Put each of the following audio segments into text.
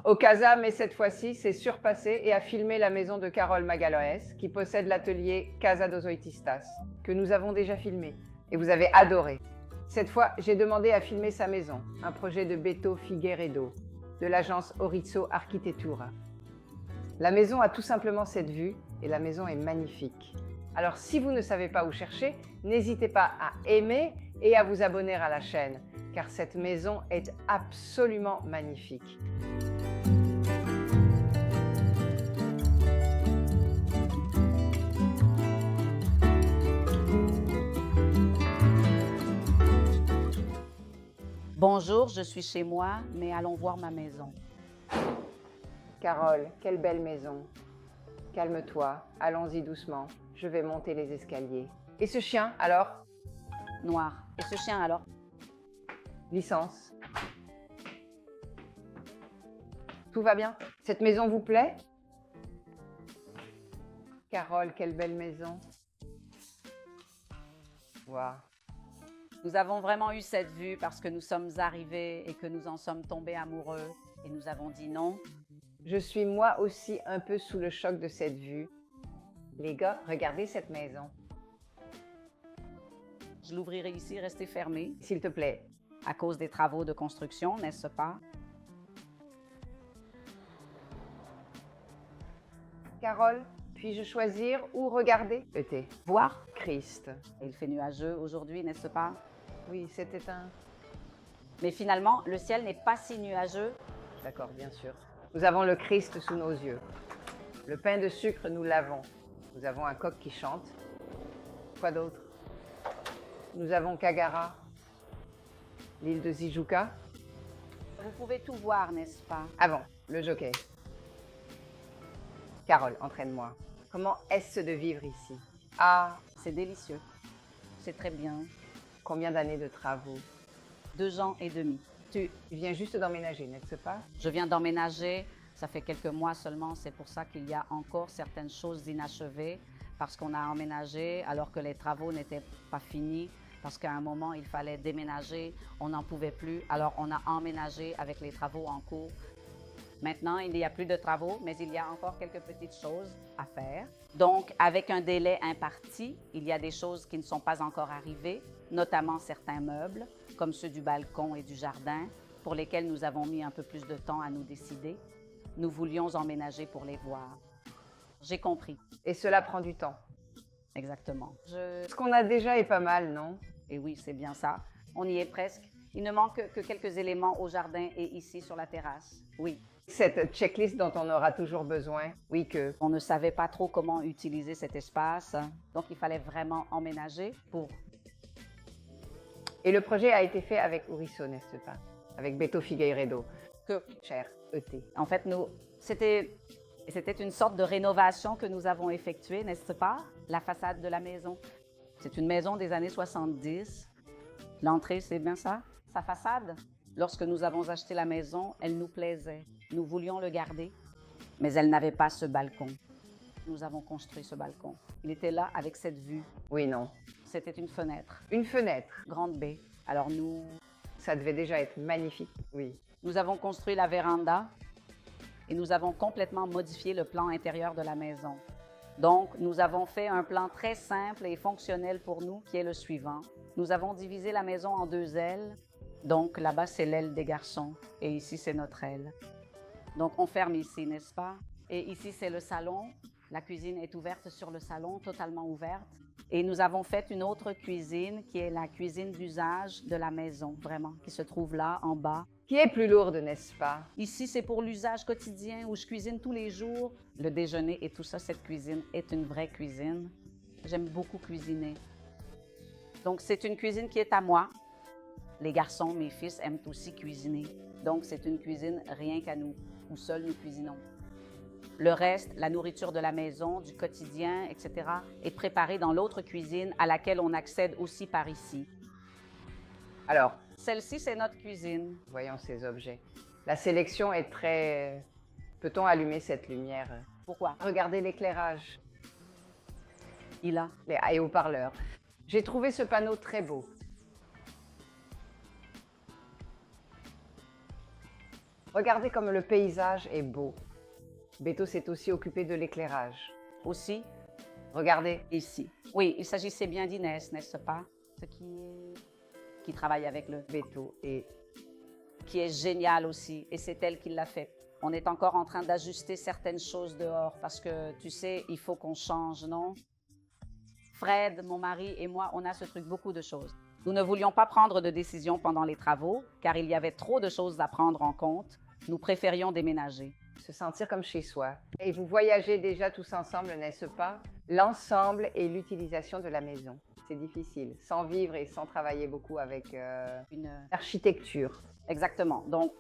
au Casa, mais cette fois-ci, c'est surpassé et a filmé la maison de Carole Magaloès, qui possède l'atelier Casa dos Oitistas, que nous avons déjà filmé, et vous avez adoré. Cette fois, j'ai demandé à filmer sa maison, un projet de Beto Figueiredo, de l'agence Orizo Arquitectura. La maison a tout simplement cette vue, et la maison est magnifique. Alors si vous ne savez pas où chercher, n'hésitez pas à aimer et à vous abonner à la chaîne, car cette maison est absolument magnifique. Bonjour, je suis chez moi, mais allons voir ma maison. Carole, quelle belle maison. Calme-toi, allons-y doucement, je vais monter les escaliers. Et ce chien, alors? Noir. Et ce chien alors? Licence. Tout va bien? Cette maison vous plaît? Carole, quelle belle maison. Waouh. Nous avons vraiment eu cette vue parce que nous sommes arrivés et que nous en sommes tombés amoureux et nous avons dit non. Je suis moi aussi un peu sous le choc de cette vue. Les gars, regardez cette maison. Je l'ouvrirai ici, restez fermé. S'il te plaît. À cause des travaux de construction, n'est-ce pas? Carole, puis-je choisir où regarder? Été. Voir? Christ. Il fait nuageux aujourd'hui, n'est-ce pas? Oui, c'était un... Mais finalement, le ciel n'est pas si nuageux. D'accord, bien sûr. Nous avons le Christ sous nos yeux. Le pain de sucre, nous l'avons. Nous avons un coq qui chante. Quoi d'autre? Nous avons Kagara, l'île de Zijuka. Vous pouvez tout voir, n'est-ce pas? Avant, le jockey. Carole, entraîne-moi. Comment est-ce de vivre ici? Ah, C'est délicieux. C'est très bien. combien d'années de travaux? 2 ans et demi. Tu viens juste d'emménager, n'est-ce pas? Je viens d'emménager, ça fait quelques mois seulement, c'est pour ça qu'il y a encore certaines choses inachevées, parce qu'on a emménagé alors que les travaux n'étaient pas finis, parce qu'à un moment il fallait déménager, on n'en pouvait plus, alors on a emménagé avec les travaux en cours. Maintenant, il n'y a plus de travaux, mais il y a encore quelques petites choses à faire. Donc, avec un délai imparti, il y a des choses qui ne sont pas encore arrivées, notamment certains meubles, comme ceux du balcon et du jardin, pour lesquels nous avons mis un peu plus de temps à nous décider. Nous voulions emménager pour les voir. J'ai compris. Et cela prend du temps. Exactement. Ce qu'on a déjà est pas mal, non? Et oui, c'est bien ça. On y est presque. Il ne manque que quelques éléments au jardin et ici sur la terrasse. Oui. Cette checklist dont on aura toujours besoin, oui que... On ne savait pas trop comment utiliser cet espace, donc il fallait vraiment emménager pour... Et le projet a été fait avec Orizo, n'est-ce pas? Avec Beto Figueiredo. Que, Cher ET. en fait, c'était une sorte de rénovation que nous avons effectuée, n'est-ce pas? La façade de la maison. C'est une maison des années 70. L'entrée, c'est bien ça? Sa façade, lorsque nous avons acheté la maison, elle nous plaisait. Nous voulions le garder, mais elle n'avait pas ce balcon. Nous avons construit ce balcon. Il était là avec cette vue. Oui, non. C'était une fenêtre, Une fenêtre. grande baie. Alors Ça devait déjà être magnifique, oui. nous avons construit la véranda et nous avons complètement modifié le plan intérieur de la maison. Donc, nous avons fait un plan très simple et fonctionnel pour nous, qui est le suivant. Nous avons divisé la maison en 2 ailes. Donc, là-bas, c'est l'aile des garçons et ici, c'est notre aile. Donc, on ferme ici, n'est-ce pas? Et ici, c'est le salon. La cuisine est ouverte sur le salon, totalement ouverte. Et nous avons fait une autre cuisine qui est la cuisine d'usage de la maison, vraiment, qui se trouve là, en bas. Qui est plus lourde, n'est-ce pas? Ici, c'est pour l'usage quotidien où je cuisine tous les jours. Le déjeuner et tout ça, cette cuisine est une vraie cuisine. J'aime beaucoup cuisiner. Donc, c'est une cuisine qui est à moi. Les garçons, mes fils, aiment aussi cuisiner. Donc, c'est une cuisine rien qu'à nous, où seuls nous cuisinons. Le reste, la nourriture de la maison, du quotidien, etc., est préparée dans l'autre cuisine à laquelle on accède aussi par ici. Alors, Celle-ci, c'est notre cuisine. voyons ces objets. La sélection est très... Peut-on allumer cette lumière? Pourquoi? Regardez l'éclairage. Il a. Et haut-parleurs. J'ai trouvé ce panneau très beau. Regardez comme le paysage est beau. Beto s'est aussi occupé de l'éclairage. Aussi, Regardez, ici. Oui, il s'agissait bien d'Inès, n'est-ce pas? Qui travaille avec le... Beto et Qui est géniale aussi, et c'est elle qui l'a fait. On est encore en train d'ajuster certaines choses dehors, parce que, tu sais, il faut qu'on change, non? Fred, mon mari et moi, on a ce truc, beaucoup de choses. Nous ne voulions pas prendre de décision pendant les travaux, car il y avait trop de choses à prendre en compte. Nous préférions déménager. se sentir comme chez soi. Et vous voyagez déjà tous ensemble, n'est-ce pas? L'ensemble et l'utilisation de la maison. C'est difficile, sans vivre et sans travailler beaucoup avec Une... l'architecture. Exactement. Donc,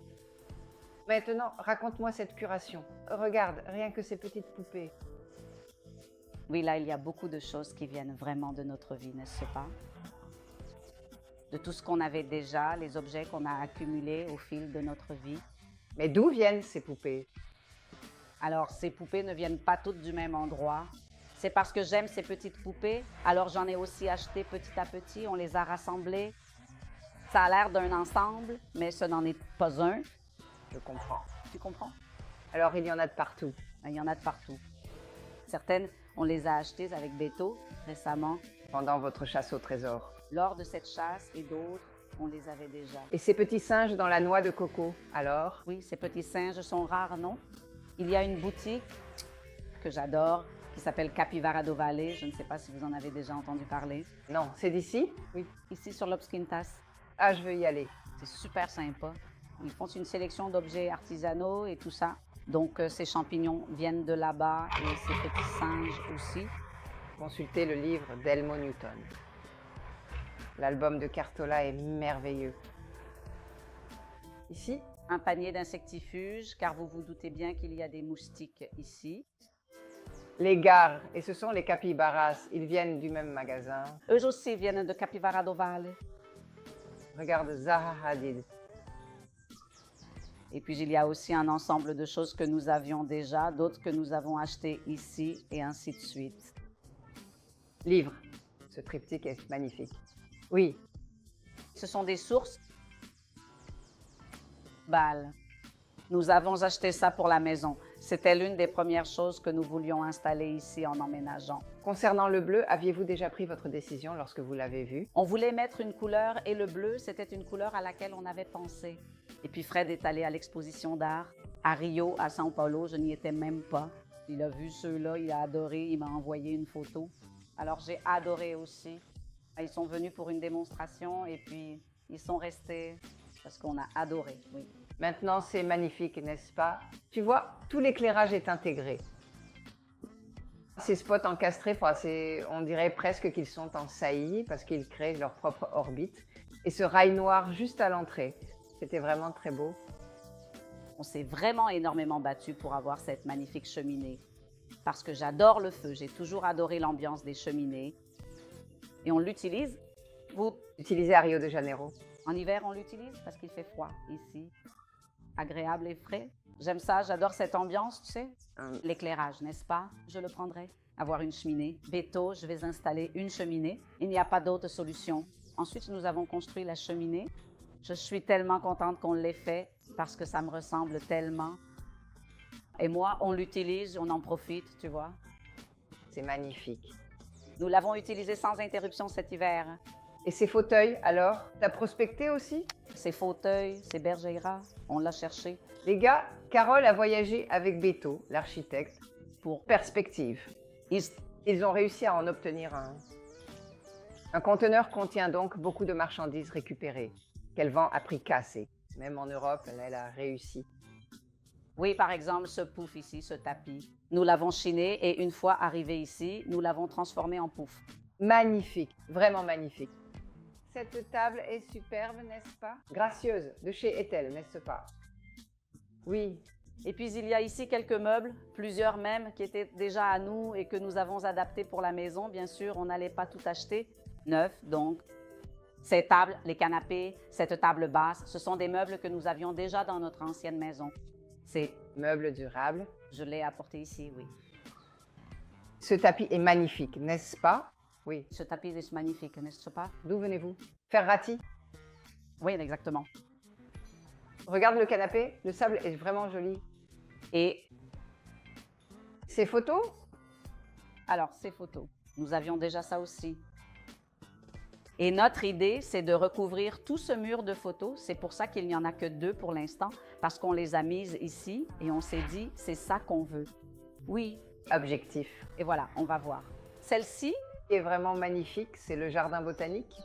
Maintenant, raconte-moi cette curation. Regarde, rien que ces petites poupées. oui, là, il y a beaucoup de choses qui viennent vraiment de notre vie, n'est-ce pas? De tout ce qu'on avait déjà, les objets qu'on a accumulés au fil de notre vie. Mais d'où viennent ces poupées? Alors, ces poupées ne viennent pas toutes du même endroit. C'est parce que j'aime ces petites poupées. Alors, j'en ai aussi acheté petit à petit. On les a rassemblées. Ça a l'air d'un ensemble, mais ce n'en est pas un. Je comprends. Tu comprends? Alors, il y en a de partout. Il y en a de partout. Certaines, on les a achetées avec Beto récemment. Pendant votre chasse au trésor. Lors de cette chasse et d'autres, on les avait déjà. Et ces petits singes dans la noix de coco, alors? Oui, ces petits singes sont rares, non? Il y a une boutique que j'adore qui s'appelle Capivara do Vale. Je ne sais pas si vous en avez déjà entendu parler. Non, c'est d'ici? Oui, ici sur Los Quintas. Ah, je veux y aller. C'est super sympa. Ils font une sélection d'objets artisanaux et tout ça. Donc, ces champignons viennent de là-bas et ces petits singes aussi. Consultez le livre d'Elmo Newton. L'album de Cartola est merveilleux. Ici, Un panier d'insectifuges, car vous vous doutez bien qu'il y a des moustiques ici. les gares, et ce sont les capybaras, ils viennent du même magasin. Eux aussi viennent de Capivara do Vale. Regarde Zaha Hadid. Et puis, il y a aussi un ensemble de choses que nous avions déjà, d'autres que nous avons achetées ici, et ainsi de suite. Livre. Ce triptyque est magnifique. Oui, Ce sont des sources. Balles. Nous avons acheté ça pour la maison. C'était l'une des premières choses que nous voulions installer ici en emménageant. concernant le bleu, aviez-vous déjà pris votre décision lorsque vous l'avez vu? On voulait mettre une couleur et le bleu, c'était une couleur à laquelle on avait pensé. Et puis Fred est allé à l'exposition d'art à Rio, à São Paulo. Je n'y étais même pas. Il a vu ceux-là, il a adoré, il m'a envoyé une photo. Alors j'ai adoré aussi. Ils sont venus pour une démonstration et puis ils sont restés parce qu'on a adoré, oui. Maintenant, c'est magnifique, n'est-ce pas? Tu vois, tout l'éclairage est intégré. Ces spots encastrés, on dirait presque qu'ils sont en saillie parce qu'ils créent leur propre orbite. Et ce rail noir juste à l'entrée, c'était vraiment très beau. On s'est vraiment énormément battu pour avoir cette magnifique cheminée parce que j'adore le feu. J'ai toujours adoré l'ambiance des cheminées et on l'utilise. Vous, Utilisé à Rio de Janeiro. en hiver, on l'utilise parce qu'il fait froid ici, agréable et frais. J'aime ça, j'adore cette ambiance, tu sais. L'éclairage, n'est-ce pas? Je le prendrai. Avoir une cheminée. Beto, je vais installer une cheminée. Il n'y a pas d'autre solution. Ensuite, nous avons construit la cheminée. Je suis tellement contente qu'on l'ait fait parce que ça me ressemble tellement. Et moi, on l'utilise, on en profite, tu vois. C'est magnifique. Nous l'avons utilisé sans interruption cet hiver. Et ces fauteuils, alors? T'as prospecté aussi? Ces fauteuils, ces bergères, on l'a cherché Les gars, Carole a voyagé avec Beto, l'architecte, pour... perspective. Ils ont réussi à en obtenir un. Un conteneur contient donc beaucoup de marchandises récupérées, qu'elle vend à prix cassé. Même en Europe, elle a réussi. Oui, par exemple, ce pouf ici, ce tapis. Nous l'avons chiné et une fois arrivé ici, nous l'avons transformé en pouf. Magnifique, vraiment magnifique. Cette table est superbe, n'est-ce pas? Gracieuse, de chez Ethel, n'est-ce pas? Oui. Et puis, il y a ici quelques meubles, plusieurs même, qui étaient déjà à nous et que nous avons adaptés pour la maison. Bien sûr, on n'allait pas tout acheter neuf, donc ces tables, les canapés, cette table basse, ce sont des meubles que nous avions déjà dans notre ancienne maison. C'est... Meubles durables. Je l'ai apporté ici, oui. Ce tapis est magnifique, n'est-ce pas? Oui. Ce tapis est magnifique, n'est-ce pas? D'où venez-vous? Ferrati? Oui, exactement. Regarde le canapé, le sable est vraiment joli. Et Ces photos? alors, ces photos, nous avions déjà ça aussi. Et notre idée, c'est de recouvrir tout ce mur de photos. C'est pour ça qu'il n'y en a que 2 pour l'instant, parce qu'on les a mises ici et on s'est dit, c'est ça qu'on veut. Oui, Objectif. et voilà, on va voir. Celle-ci, Ce qui est vraiment magnifique, c'est le jardin botanique.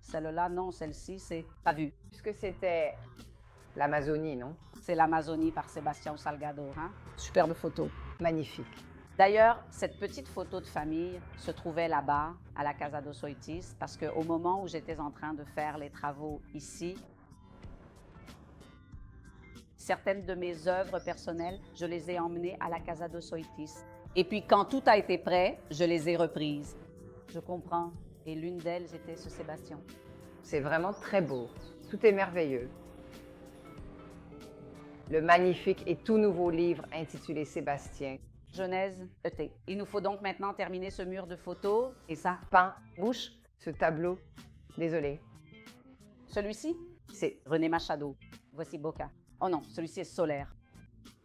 celle-là, non, celle-ci, c'est pas vu. Puisque c'était l'Amazonie, non? C'est l'Amazonie par Sébastien Salgado. Hein? Superbe photo. Magnifique. D'ailleurs, cette petite photo de famille se trouvait là-bas, à la Casa dos Oitis, parce qu'au moment où j'étais en train de faire les travaux ici, certaines de mes œuvres personnelles, je les ai emmenées à la Casa dos Oitis. Et puis, quand tout a été prêt, je les ai reprises. Je comprends. Et l'une d'elles était ce Sébastien. C'est vraiment très beau. Tout est merveilleux. Le magnifique et tout nouveau livre intitulé Sébastien. Genèse ET. Il nous faut donc maintenant terminer ce mur de photos. Et ça, Peint bouche. ce tableau. Désolé. Celui-ci, C'est René Machado. Voici Boca. Oh non, celui-ci est Solaire.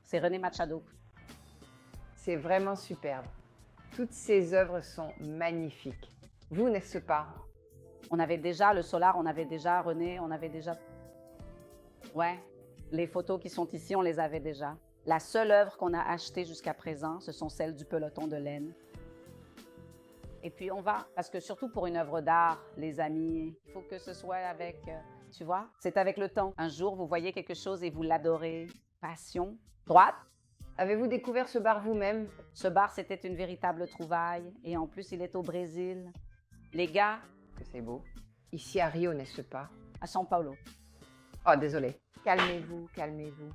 C'est René Machado. C'est vraiment superbe. Toutes ces œuvres sont magnifiques. Vous, n'est-ce pas? On avait déjà le Solar, on avait déjà René, on avait déjà... Ouais, les photos qui sont ici, on les avait déjà. La seule œuvre qu'on a achetée jusqu'à présent, ce sont celles du peloton de laine. Et puis on va, parce que surtout pour une œuvre d'art, les amis, il faut que ce soit avec, tu vois, c'est avec le temps. Un jour, vous voyez quelque chose et vous l'adorez. Passion. Droite. Avez-vous découvert ce bar vous-même? Ce bar, c'était une véritable trouvaille. Et en plus, il est au Brésil. Les gars, Que c'est beau. Ici à Rio, n'est-ce pas? à São Paulo. Oh, désolé. Calmez-vous, calmez-vous.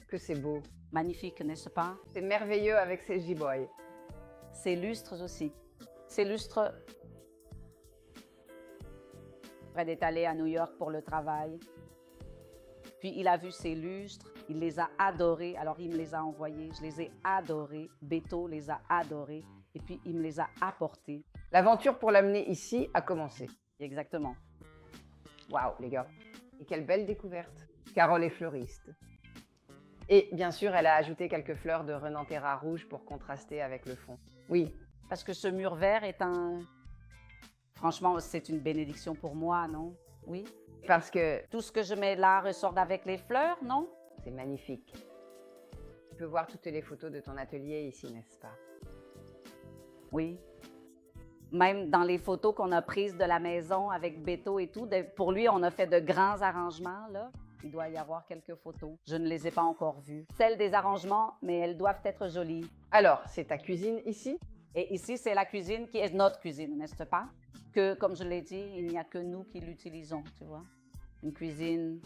Que c'est beau. Magnifique, n'est-ce pas? C'est merveilleux avec ces jiboy. Ces lustres aussi. Ces lustres, Fred est allé à New York pour le travail. Puis il a vu ces lustres, il les a adorés. Alors il me les a envoyés, je les ai adorés. Beto les a adorés. Et puis il me les a apportés. L'aventure pour l'amener ici a commencé. Exactement. Waouh, les gars. Et quelle belle découverte. Carole est fleuriste. Et bien sûr, elle a ajouté quelques fleurs de Renantera rouge pour contraster avec le fond. Oui, Parce que ce mur vert est un... Franchement, c'est une bénédiction pour moi, non? Oui. parce que Tout ce que je mets là ressort avec les fleurs, non? c'est magnifique. Tu peux voir toutes les photos de ton atelier ici, n'est-ce pas? Oui. Même dans les photos qu'on a prises de la maison avec Beto et tout, pour lui, on a fait de grands arrangements, là. Il doit y avoir quelques photos. Je ne les ai pas encore vues. Celles des arrangements, mais elles doivent être jolies. Alors, c'est ta cuisine ici? Et ici, c'est la cuisine qui est notre cuisine, n'est-ce pas? Que, comme je l'ai dit, il n'y a que nous qui l'utilisons, tu vois. Une cuisine,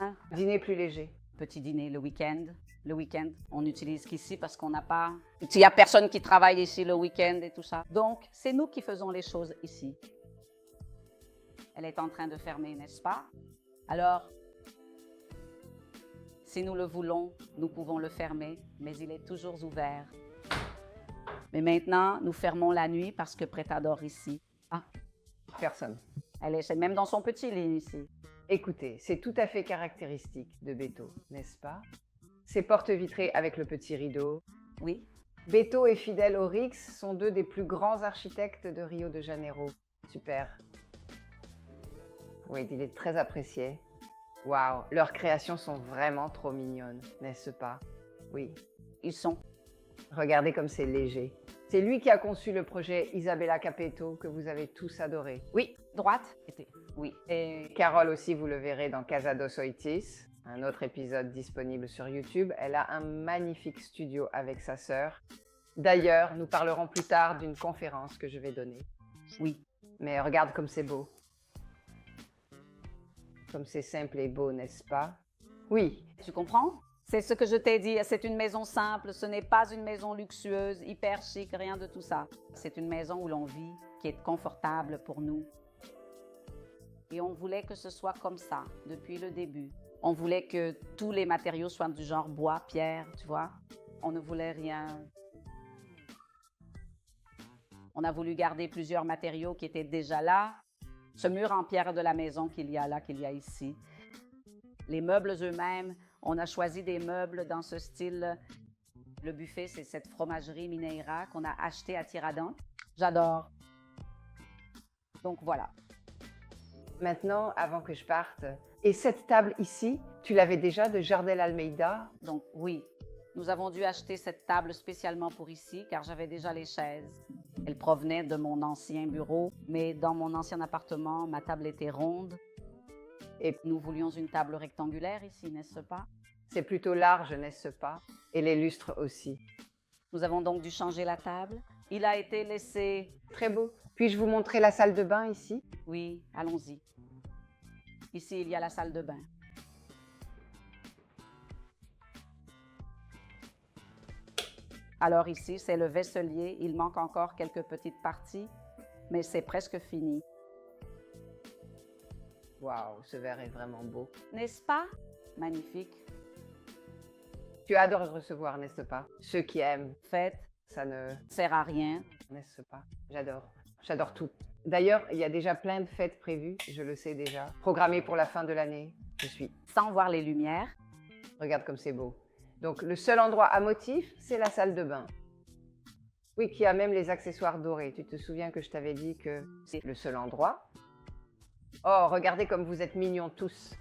hein? Dîner plus léger. Petit dîner le week-end. Le week-end, on n'utilise qu'ici parce qu'on n'a pas... Il n'y a personne qui travaille ici le week-end et tout ça. Donc, c'est nous qui faisons les choses ici. Elle est en train de fermer, n'est-ce pas? Alors, si nous le voulons, nous pouvons le fermer, mais il est toujours ouvert. Mais maintenant, nous fermons la nuit parce que Preta dort ici. Ah, Personne. c'est même dans son petit lit ici. Écoutez, c'est tout à fait caractéristique de Beto, n'est-ce pas? Ces portes vitrées avec le petit rideau. Oui, Beto et Fidel Orix sont deux des plus grands architectes de Rio de Janeiro. Super. Oui, il est très apprécié. Waouh, leurs créations sont vraiment trop mignonnes, n'est-ce pas? Oui. ils sont. Regardez comme c'est léger. C'est lui qui a conçu le projet Isabella Capetto que vous avez tous adoré. Oui, droite. Oui. Et Carole aussi, vous le verrez dans Casa dos Oitis, un autre épisode disponible sur YouTube. Elle a un magnifique studio avec sa sœur. D'ailleurs, nous parlerons plus tard d'une conférence que je vais donner. oui. Mais regarde comme c'est beau. Comme c'est simple et beau, n'est-ce pas? Oui, Tu comprends? C'est ce que je t'ai dit, c'est une maison simple, ce n'est pas une maison luxueuse, hyper chic, rien de tout ça. C'est une maison où l'on vit, qui est confortable pour nous. Et on voulait que ce soit comme ça, depuis le début. On voulait que tous les matériaux soient du genre bois, pierre, tu vois? On ne voulait rien. On a voulu garder plusieurs matériaux qui étaient déjà là. Ce mur en pierre de la maison qu'il y a là, qu'il y a ici. Les meubles eux-mêmes, on a choisi des meubles dans ce style. Le buffet, c'est cette fromagerie Mineira qu'on a acheté à Tiradentes. J'adore. Donc voilà. Maintenant, avant que je parte, et cette table ici, tu l'avais déjà de Jardel Almeida? Donc oui, nous avons dû acheter cette table spécialement pour ici, car j'avais déjà les chaises. Elle provenait de mon ancien bureau, mais dans mon ancien appartement, ma table était ronde. Et nous voulions une table rectangulaire ici, n'est-ce pas? C'est plutôt large, n'est-ce pas? Et les lustres aussi. Nous avons donc dû changer la table. Il a été laissé... Très beau. Puis-je vous montrer la salle de bain ici? Oui, allons-y. Ici, il y a la salle de bain. Alors ici, c'est le vaisselier. Il manque encore quelques petites parties, mais c'est presque fini. Waouh, ce verre est vraiment beau. N'est-ce pas? Magnifique. Tu adores recevoir, n'est-ce pas? Ceux qui aiment, Faites, ça ne... sert à rien. N'est-ce pas? J'adore. J'adore tout. D'ailleurs, il y a déjà plein de fêtes prévues, je le sais déjà. Programmées pour la fin de l'année. Je suis. Sans voir les lumières. Regarde comme c'est beau. Donc, le seul endroit à motif, c'est la salle de bain. Oui, qui a même les accessoires dorés. Tu te souviens que je t'avais dit que c'est le seul endroit? Oh, regardez comme vous êtes mignons tous.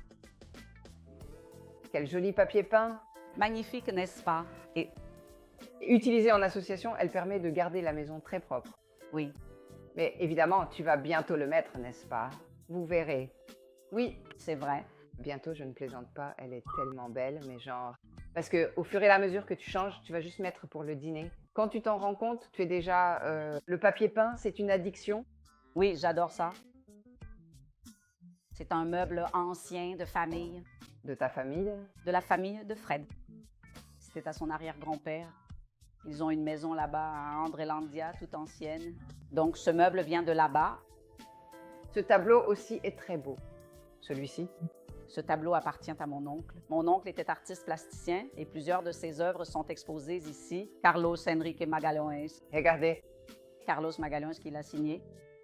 Quel joli papier peint. Magnifique, n'est-ce pas? Et Utilisée en association, elle permet de garder la maison très propre. oui, Mais évidemment, tu vas bientôt le mettre, n'est-ce pas? Vous verrez. Oui, c'est vrai. bientôt, je ne plaisante pas, elle est tellement belle, mais genre... Parce que au fur et à mesure que tu changes, tu vas juste mettre pour le dîner. Quand tu t'en rends compte, tu es déjà... le papier peint, c'est une addiction. Oui, j'adore ça. C'est un meuble ancien de famille, De ta famille. de la famille de Fred. C'était à son arrière-grand-père. Ils ont une maison là-bas à Andrélandia, toute ancienne. Donc, ce meuble vient de là-bas. Ce tableau aussi est très beau. Celui-ci. Ce tableau appartient à mon oncle. Mon oncle était artiste plasticien et plusieurs de ses œuvres sont exposées ici. Carlos Enrique Magalhães. Regardez. Carlos Magalhães qui l'a signé.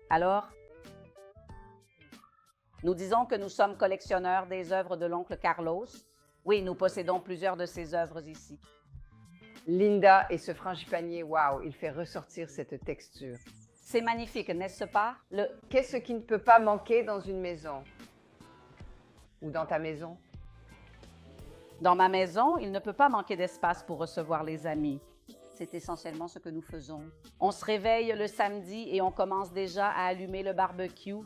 Alors, nous disons que nous sommes collectionneurs des œuvres de l'oncle Carlos. Oui, nous possédons plusieurs de ses œuvres ici. Linda et ce frangipanier, waouh, il fait ressortir cette texture. C'est magnifique, n'est-ce pas? Qu'est-ce qui ne peut pas manquer dans une maison? Ou dans ta maison? Dans ma maison, il ne peut pas manquer d'espace pour recevoir les amis. C'est essentiellement ce que nous faisons. On se réveille le samedi et on commence déjà à allumer le barbecue.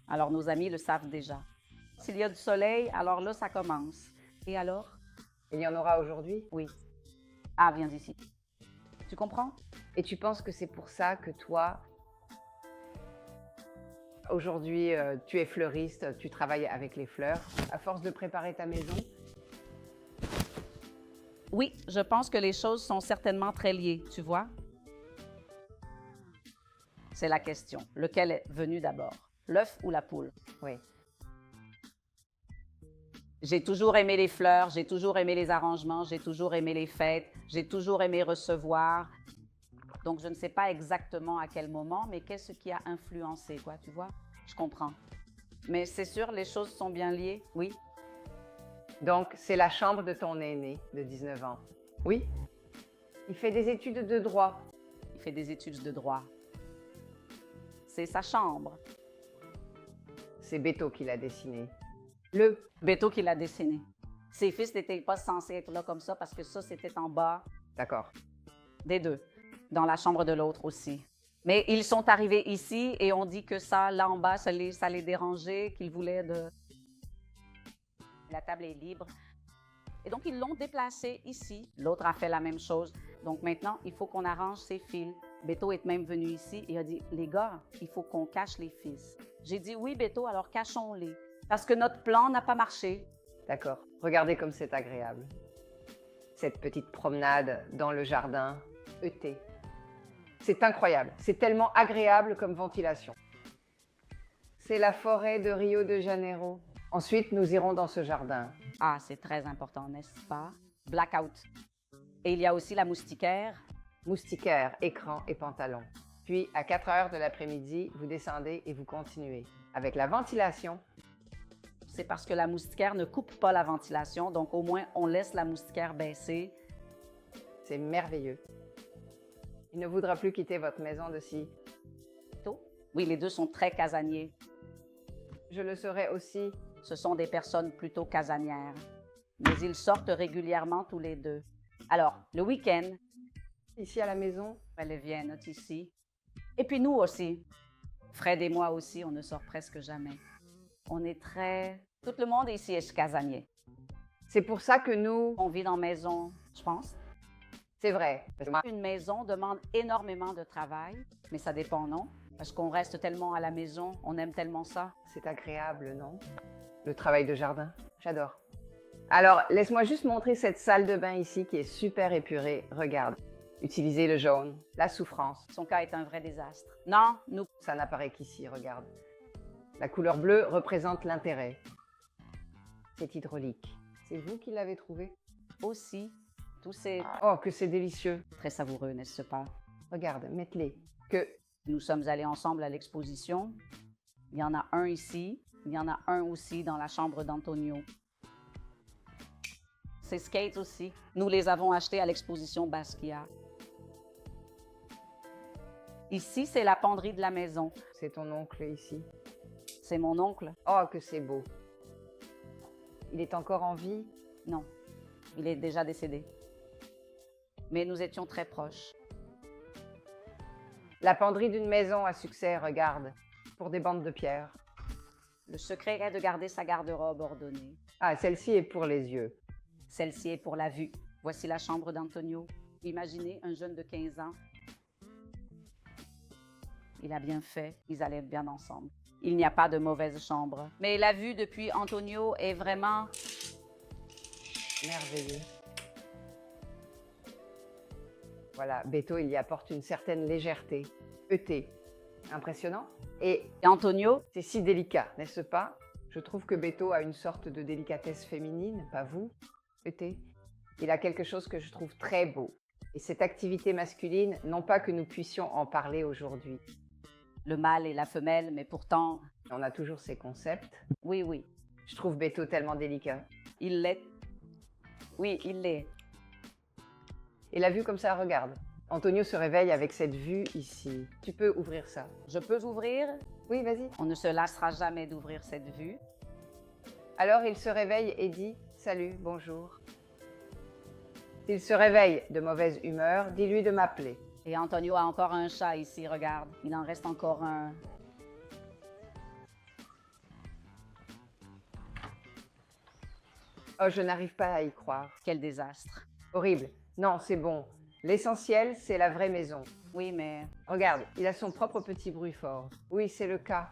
Alors nos amis le savent déjà. S'il y a du soleil, alors là, ça commence. Et alors? Il y en aura aujourd'hui? Oui. Ah, viens ici. Tu comprends? Et tu penses que c'est pour ça que toi, aujourd'hui, tu es fleuriste, tu travailles avec les fleurs, à force de préparer ta maison? Oui, je pense que les choses sont certainement très liées, tu vois? C'est la question. Lequel est venu d'abord? L'œuf ou la poule? Oui. J'ai toujours aimé les fleurs, j'ai toujours aimé les arrangements, j'ai toujours aimé les fêtes, j'ai toujours aimé recevoir. Donc, je ne sais pas exactement à quel moment, mais qu'est-ce qui a influencé, quoi, tu vois? Je comprends. Mais c'est sûr, les choses sont bien liées, oui. Donc, c'est la chambre de ton aîné de 19 ans. Oui. Il fait des études de droit. Il fait des études de droit. C'est sa chambre. C'est Beto qui l'a dessiné. Beto qui l'a dessiné. Ses fils n'étaient pas censés être là comme ça parce que ça, c'était en bas. D'accord. Des deux. Dans la chambre de l'autre aussi. Mais ils sont arrivés ici et on dit que ça, là en bas, ça les dérangeait, qu'ils voulaient de... La table est libre. Et donc, ils l'ont déplacé ici. L'autre a fait la même chose. Donc maintenant, il faut qu'on arrange ces fils. Beto est même venu ici et a dit, les gars, il faut qu'on cache les fils. J'ai dit, oui, Beto, alors cachons-les. Parce que notre plan n'a pas marché. D'accord. Regardez comme c'est agréable. Cette petite promenade dans le jardin, ET. C'est incroyable. C'est tellement agréable comme ventilation. C'est la forêt de Rio de Janeiro. Ensuite, nous irons dans ce jardin. Ah, c'est très important, n'est-ce pas? Blackout. Et il y a aussi la moustiquaire. Moustiquaire, écran et pantalon. Puis, à 4 heures de l'après-midi, vous descendez et vous continuez. Avec la ventilation, c'est parce que la moustiquaire ne coupe pas la ventilation, donc au moins on laisse la moustiquaire baisser. C'est merveilleux. Il ne voudra plus quitter votre maison de si. Oui, les deux sont très casaniers. Je le serai aussi. Ce sont des personnes plutôt casanières, mais ils sortent régulièrement tous les deux. Alors, le week-end, Ici à la maison, elles viennent ici. Et puis nous aussi. Fred et moi aussi, on ne sort presque jamais. On est très... Tout le monde ici est casanier. c'est pour ça que nous... On vit dans maison, je pense. C'est vrai. Une maison demande énormément de travail, mais ça dépend, non? Parce qu'on reste tellement à la maison, on aime tellement ça. C'est agréable, non? Le travail de jardin, j'adore. Alors, laisse-moi juste montrer cette salle de bain ici qui est super épurée. Regarde. Utilisez le jaune, la souffrance. Son cas est un vrai désastre. Non, nous... Ça n'apparaît qu'ici, regarde. La couleur bleue représente l'intérêt. C'est hydraulique. C'est vous qui l'avez trouvé? aussi, tous ces... Oh, que c'est délicieux. Très savoureux, n'est-ce pas? Regarde, mets-les. Que... Nous sommes allés ensemble à l'exposition. Il y en a un ici. Il y en a un aussi dans la chambre d'Antonio. Ces skates aussi. Nous les avons achetés à l'exposition Basquiat. Ici, c'est la penderie de la maison. C'est ton oncle ici. C'est mon oncle? Oh, que c'est beau. Il est encore en vie? Non, il est déjà décédé. Mais nous étions très proches. La penderie d'une maison à succès, regarde, pour des bandes de pierre. Le secret est de garder sa garde-robe ordonnée. Ah, celle-ci est pour les yeux. Celle-ci est pour la vue. Voici la chambre d'Antonio. Imaginez un jeune de 15 ans. Il a bien fait, ils allaient bien ensemble. Il n'y a pas de mauvaise chambre. Mais la vue depuis Antonio est vraiment... Merveilleux. Voilà, Beto, il y apporte une certaine légèreté. ET. Impressionnant. Et Antonio, c'est si délicat, n'est-ce pas? Je trouve que Beto a une sorte de délicatesse féminine, pas vous, ET? Il a quelque chose que je trouve très beau. Et cette activité masculine, non pas que nous puissions en parler aujourd'hui. le mâle et la femelle, mais pourtant, On a toujours ces concepts. oui, oui, Je trouve Beto tellement délicat. il l'est. Oui, il l'est. Et la vue comme ça, regarde. Antonio se réveille avec cette vue ici. Tu peux ouvrir ça. Je peux ouvrir? Oui, vas-y. On ne se lassera jamais d'ouvrir cette vue. Alors il se réveille et dit « Salut, bonjour ». S'il se réveille de mauvaise humeur, dis-lui de m'appeler. Et Antonio a encore un chat ici, regarde. Il en reste encore un. Oh, je n'arrive pas à y croire. Quel désastre. Horrible. Non, c'est bon. L'essentiel, c'est la vraie maison. Oui, mais Regarde, il a son propre petit bruit fort. Oui, c'est le cas.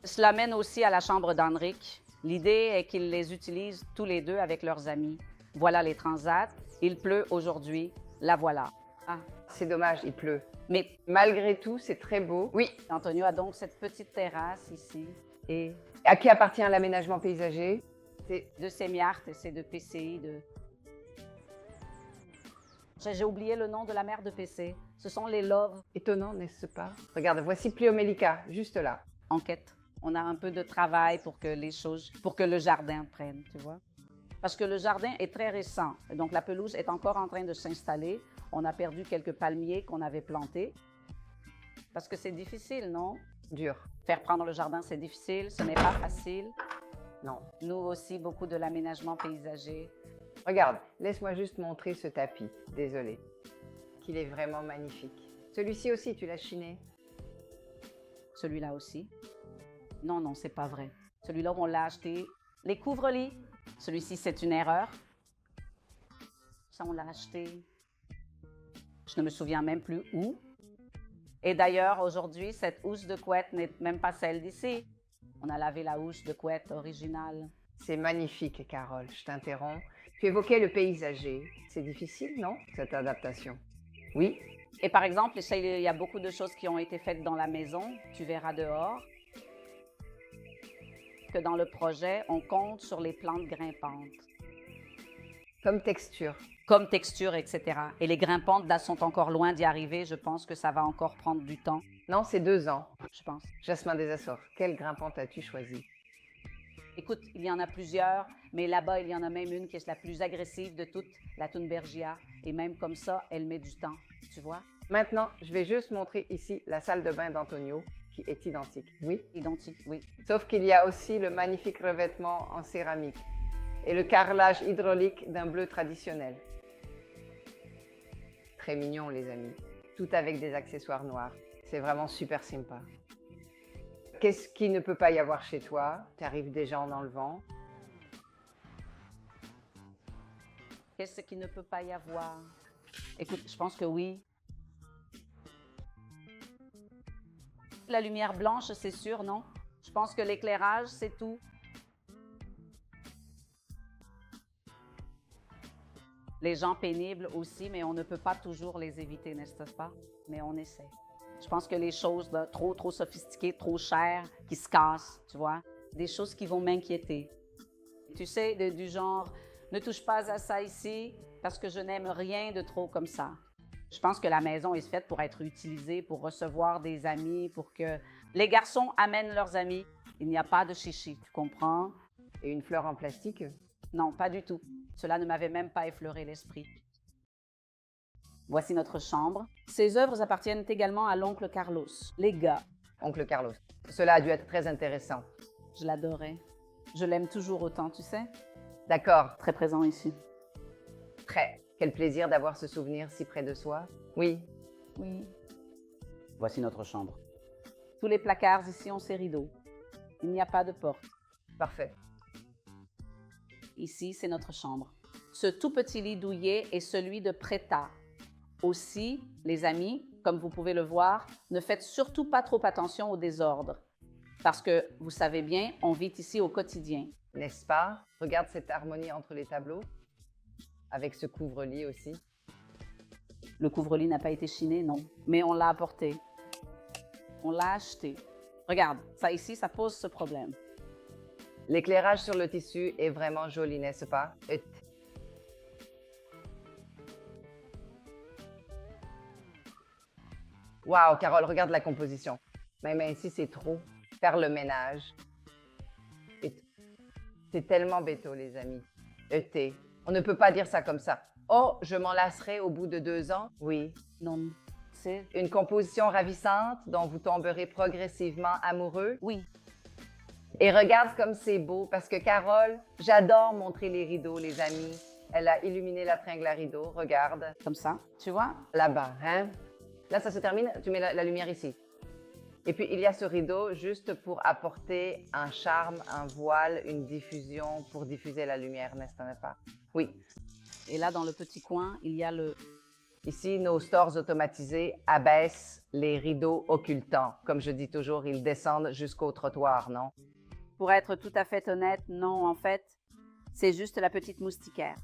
Cela mène aussi à la chambre d'Henrik. L'idée est qu'ils les utilisent tous les deux avec leurs amis. Voilà les transats. Il pleut aujourd'hui. La voilà. Ah, C'est dommage, il pleut. mais Malgré tout, c'est très beau. Oui. Antonio a donc cette petite terrasse ici. Et À qui appartient l'aménagement paysager? C'est de Semiart, c'est de PCI. J'ai oublié le nom de la mère de PC. Ce sont les Love étonnant, n'est-ce pas? Regarde, voici Pliomelica, juste là. Enquête. On a un peu de travail pour que le jardin prenne, tu vois. Parce que le jardin est très récent. Donc la pelouse est encore en train de s'installer. On a perdu quelques palmiers qu'on avait plantés. Parce que c'est difficile, non? Dur. Faire prendre le jardin, c'est difficile. Ce n'est pas facile. Non. Nous aussi, beaucoup de l'aménagement paysager. Regarde, laisse-moi juste montrer ce tapis. Désolé. Qu'il est vraiment magnifique. Celui-ci aussi, tu l'as chiné? Celui-là aussi. Non, non, c'est pas vrai. Celui-là, on l'a acheté. Les couvre-lits. Celui-ci, c'est une erreur. Ça, on l'a acheté. Je ne me souviens même plus où. Et d'ailleurs, aujourd'hui, cette housse de couette n'est même pas celle d'ici. On a lavé la housse de couette originale. C'est magnifique, Carole. Je t'interromps. Tu évoquais le paysager. C'est difficile, non, cette adaptation? Oui. Et par exemple, il y a beaucoup de choses qui ont été faites dans la maison. Tu verras dehors que dans le projet, on compte sur les plantes grimpantes. Comme texture. Comme texture, etc. Et les grimpantes, là, sont encore loin d'y arriver. Je pense que ça va encore prendre du temps, Non, c'est 2 ans. je pense. Jasmin des Açores, quelle grimpante as-tu choisi? Écoute, il y en a plusieurs, mais là-bas, il y en a même une qui est la plus agressive de toutes, la Thunbergia. Et même comme ça, elle met du temps, tu vois? Maintenant, je vais juste montrer ici la salle de bain d'Antonio, qui est identique. Oui? Identique, oui. Sauf qu'il y a aussi le magnifique revêtement en céramique et le carrelage hydraulique d'un bleu traditionnel. Très mignon, les amis. Tout avec des accessoires noirs. C'est vraiment super sympa. Qu'est-ce qui ne peut pas y avoir chez toi? Tu arrives déjà en enlevant. Qu'est-ce qui ne peut pas y avoir? Écoute, je pense que oui. La lumière blanche, c'est sûr, non? Je pense que l'éclairage, c'est tout. Les gens pénibles aussi, mais on ne peut pas toujours les éviter, n'est-ce pas? Mais on essaie. Je pense que les choses là, trop sophistiquées, trop chères, qui se cassent, tu vois, des choses qui vont m'inquiéter. Tu sais, du genre, ne touche pas à ça ici parce que je n'aime rien de trop comme ça. Je pense que la maison est faite pour être utilisée, pour recevoir des amis, pour que les garçons amènent leurs amis. Il n'y a pas de chichi, tu comprends? Et une fleur en plastique? Non, pas du tout. Cela ne m'avait même pas effleuré l'esprit. Voici notre chambre. Ces œuvres appartiennent également à l'oncle Carlos. Les gars. Oncle Carlos. Cela a dû être très intéressant. Je l'adorais. Je l'aime toujours autant, tu sais. D'accord. Très présent ici. Très. Quel plaisir d'avoir ce souvenir si près de soi. Oui. Oui. Voici notre chambre. Tous les placards ici ont ces rideaux. Il n'y a pas de porte. Parfait. Ici, c'est notre chambre. Ce tout petit lit douillet est celui de Preta. Aussi, les amis, comme vous pouvez le voir, ne faites surtout pas trop attention au désordre. Parce que, vous savez bien, on vit ici au quotidien. N'est-ce pas? Regarde cette harmonie entre les tableaux. Avec ce couvre-lit aussi. Le couvre-lit n'a pas été chiné, non. Mais on l'a apporté. On l'a acheté. Regarde, ça ici, ça pose ce problème. L'éclairage sur le tissu est vraiment joli, n'est-ce pas? Wow, Carole, regarde la composition. Même ici, c'est trop. Faire le ménage. C'est tellement béto, les amis. ET. On ne peut pas dire ça comme ça. Oh, je m'en lasserai au bout de 2 ans? Oui. Non, c'est... Une composition ravissante dont vous tomberez progressivement amoureux? Oui. Et regarde comme c'est beau, parce que Carole, j'adore montrer les rideaux, les amis. Elle a illuminé la tringle à rideaux, regarde. Comme ça, tu vois? Là-bas, hein? Là, ça se termine, tu mets la lumière ici. Et puis, il y a ce rideau juste pour apporter un charme, un voile, une diffusion, pour diffuser la lumière, n'est-ce pas? Oui. Et là, dans le petit coin, il y a le... Ici, nos stores automatisés abaissent les rideaux occultants. Comme je dis toujours, ils descendent jusqu'au trottoir, non? Pour être tout à fait honnête, non, en fait, c'est juste la petite moustiquaire.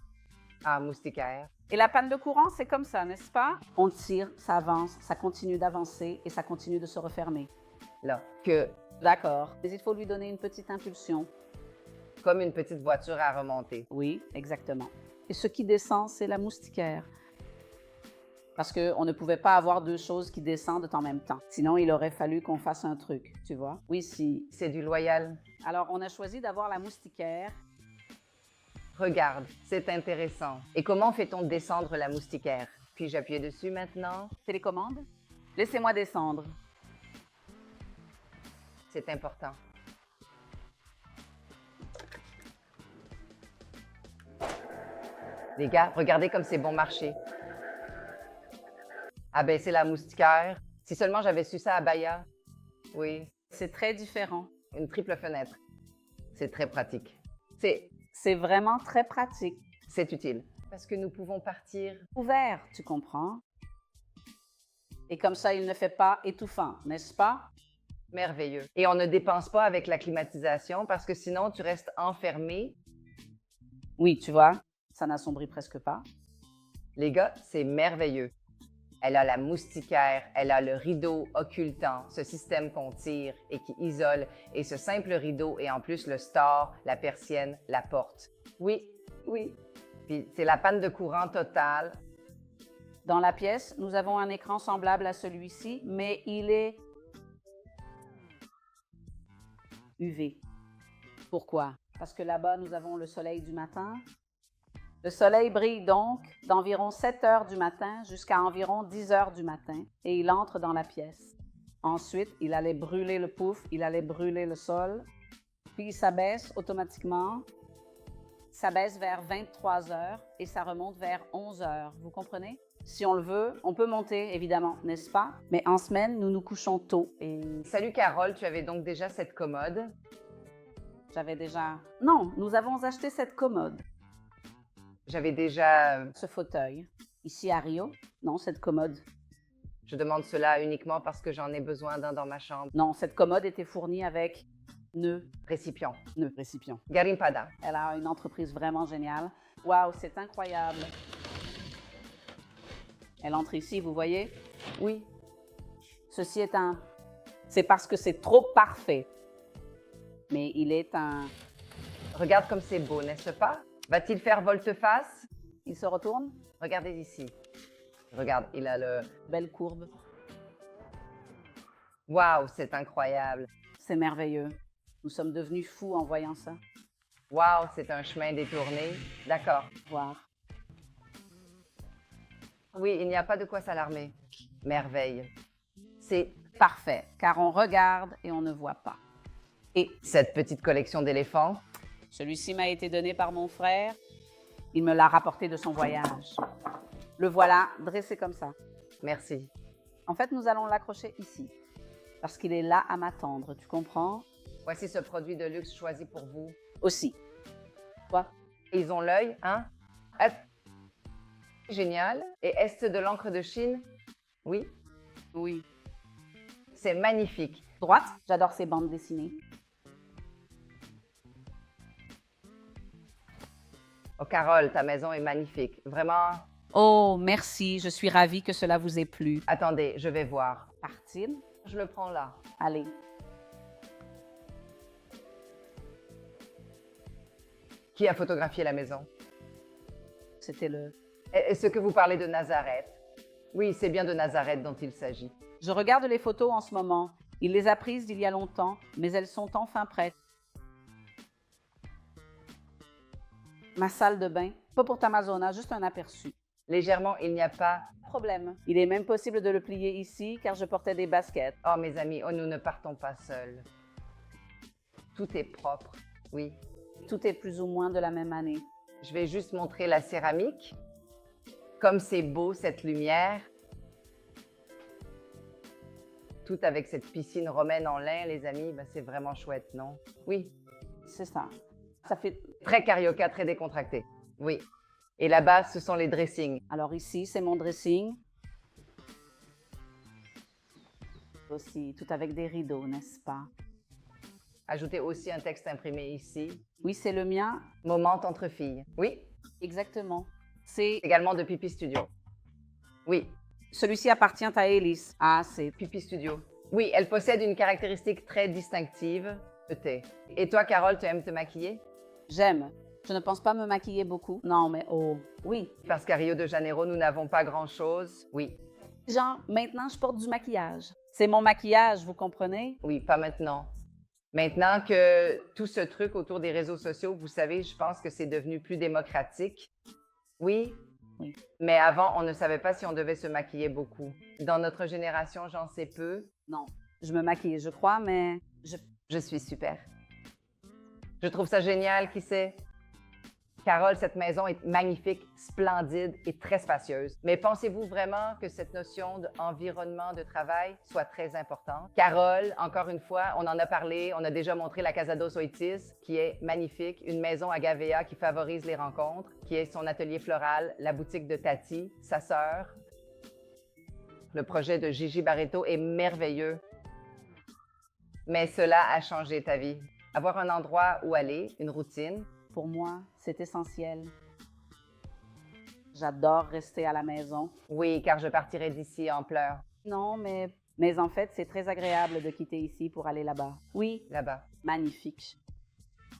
Ah, moustiquaire. Et la panne de courant, c'est comme ça, n'est-ce pas? On tire, ça avance, ça continue d'avancer et ça continue de se refermer. Là, que D'accord. Mais il faut lui donner une petite impulsion. comme une petite voiture à remonter. Oui, exactement. Et ce qui descend, c'est la moustiquaire. Parce qu'on ne pouvait pas avoir 2 choses qui descendent en même temps. Sinon, il aurait fallu qu'on fasse un truc, tu vois? Oui, si. C'est du loyal. Alors, on a choisi d'avoir la moustiquaire. Regarde, c'est intéressant. Et comment fait-on descendre la moustiquaire? Puis-je appuyer dessus maintenant? Télécommande? Laissez-moi descendre. C'est important. Les gars, regardez comme c'est bon marché. Abaisser la moustiquaire. Si seulement j'avais su ça à Bahia. Oui, C'est très différent. une triple fenêtre. C'est très pratique. C'est vraiment très pratique. C'est utile. Parce que nous pouvons partir. Ouvert, tu comprends? Et comme ça, il ne fait pas étouffant, n'est-ce pas? Merveilleux. Et on ne dépense pas avec la climatisation parce que sinon tu restes enfermé. Oui, tu vois, ça n'assombrit presque pas. Les gars, c'est merveilleux. Elle a la moustiquaire, elle a le rideau occultant, ce système qu'on tire et qui isole, et ce simple rideau et en plus le store, la persienne, la porte. Oui, oui. Puis c'est la panne de courant totale. Dans la pièce, nous avons un écran semblable à celui-ci, mais il est UV. Pourquoi? Parce que là-bas, nous avons le soleil du matin. Le soleil brille donc d'environ 7 heures du matin jusqu'à environ 10 heures du matin et il entre dans la pièce. Ensuite, il allait brûler le pouf, il allait brûler le sol, puis il s'abaisse automatiquement. Ça baisse vers 23 heures et ça remonte vers 11 heures. Vous comprenez? Si on le veut, on peut monter, évidemment, n'est-ce pas? Mais en semaine, nous nous couchons tôt. Et Salut Carole, tu avais donc déjà cette commode? j'avais déjà... Non, nous avons acheté cette commode, J'avais déjà... ce fauteuil. Ici à Rio, non, cette commode. Je demande cela uniquement parce que j'en ai besoin d'un dans ma chambre. Non, cette commode était fournie avec nœud Récipient. récipient. Garimpada. Elle a une entreprise vraiment géniale. Waouh, c'est incroyable. Elle entre ici, vous voyez? Oui. Ceci est un... C'est parce que c'est trop parfait. Mais il est un... Regarde comme c'est beau, n'est-ce pas? Va-t-il faire volte-face? Il se retourne. Regardez ici. Regarde, il a le... Belle courbe. Waouh, c'est incroyable. C'est merveilleux. Nous sommes devenus fous en voyant ça. Waouh, c'est un chemin détourné. D'accord. Voir. Oui, il n'y a pas de quoi s'alarmer. Merveille. C'est Parfait, car on regarde et on ne voit pas. Et cette petite collection d'éléphants. celui-ci m'a été donné par mon frère. Il me l'a rapporté de son voyage. Le voilà, dressé comme ça. Merci. En fait, nous allons l'accrocher ici, parce qu'il est là à m'attendre, tu comprends? Voici ce produit de luxe choisi pour vous. Aussi. Quoi? Ils ont l'œil, hein? Ah, génial. Et est-ce de l'encre de Chine? Oui. Oui. C'est magnifique. Droite, j'adore ces bandes dessinées. Oh, Carole, ta maison est magnifique. Vraiment. Oh, merci, je suis ravie que cela vous ait plu. Attendez, je vais voir. Partine? Je le prends là. Allez. Qui a photographié la maison? C'était le... Est-ce que vous parlez de Nazareth? Oui, c'est bien de Nazareth dont il s'agit. Je regarde les photos en ce moment. Il les a prises d'il y a longtemps, mais elles sont enfin prêtes. Ma salle de bain, pas pour Tamazona, juste un aperçu. Légèrement, il n'y a pas... Problème. Il est même possible de le plier ici, car je portais des baskets. Oh, mes amis, oh, nous ne partons pas seuls. Tout est propre, oui. Tout est plus ou moins de la même année. Je vais juste montrer la céramique. Comme c'est beau, cette lumière. Tout avec cette piscine romaine en lin, les amis, ben, c'est vraiment chouette, non? Oui. C'est ça. Ça fait... Très carioca, très décontracté. Oui. Et là-bas, ce sont les dressings. Alors ici, c'est mon dressing. Aussi, tout avec des rideaux, n'est-ce pas? Ajoutez aussi un texte imprimé ici. Oui, c'est le mien. Moment entre filles. Oui. Exactement. C'est... Également de Pipi Studio. Oui. Celui-ci appartient à Elise. Ah, c'est... Pipi Studio. Oui, elle possède une caractéristique très distinctive, le thé. Et toi, Carole, tu aimes te maquiller? J'aime. Je ne pense pas me maquiller beaucoup. Non, mais oh, oui. Parce qu'à Rio de Janeiro, nous n'avons pas grand-chose. Oui. Genre, maintenant, je porte du maquillage. C'est mon maquillage, vous comprenez? Oui, pas maintenant. Maintenant que tout ce truc autour des réseaux sociaux, vous savez, je pense que c'est devenu plus démocratique. Oui. Oui. Mais avant, on ne savait pas si on devait se maquiller beaucoup. Dans notre génération, j'en sais peu. Non, je me maquille, je crois, mais Je suis super. Je trouve ça génial, qui sait? Carole, cette maison est magnifique, splendide et très spacieuse. Mais pensez-vous vraiment que cette notion d'environnement de travail soit très importante? Carole, encore une fois, on en a parlé, on a déjà montré la Casa dos Oitis, qui est magnifique, une maison à Gavea qui favorise les rencontres, qui est son atelier floral, la boutique de Tati, sa sœur. Le projet de Gigi Barreto est merveilleux. Mais cela a changé ta vie. Avoir un endroit où aller, une routine. pour moi, c'est essentiel. J'adore rester à la maison. Oui, car je partirai d'ici en pleurs. Non, mais en fait, c'est très agréable de quitter ici pour aller là-bas. Oui, Là-bas. magnifique.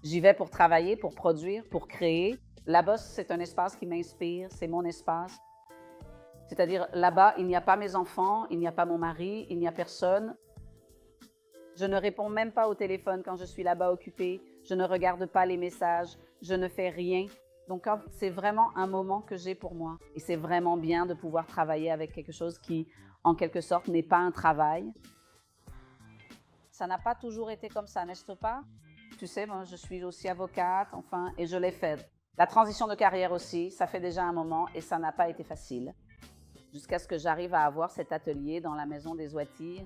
J'y vais pour travailler, pour produire, pour créer. Là-bas, c'est un espace qui m'inspire, c'est mon espace. C'est-à-dire, là-bas, il n'y a pas mes enfants, il n'y a pas mon mari, il n'y a personne. Je ne réponds même pas au téléphone quand je suis là-bas occupée. je ne regarde pas les messages, je ne fais rien. Donc, c'est vraiment un moment que j'ai pour moi. Et c'est vraiment bien de pouvoir travailler avec quelque chose qui, en quelque sorte, n'est pas un travail. Ça n'a pas toujours été comme ça, n'est-ce pas? Tu sais, moi, je suis aussi avocate, enfin, et je l'ai fait. La transition de carrière aussi, ça fait déjà un moment et ça n'a pas été facile. Jusqu'à ce que j'arrive à avoir cet atelier dans la maison des Ouati,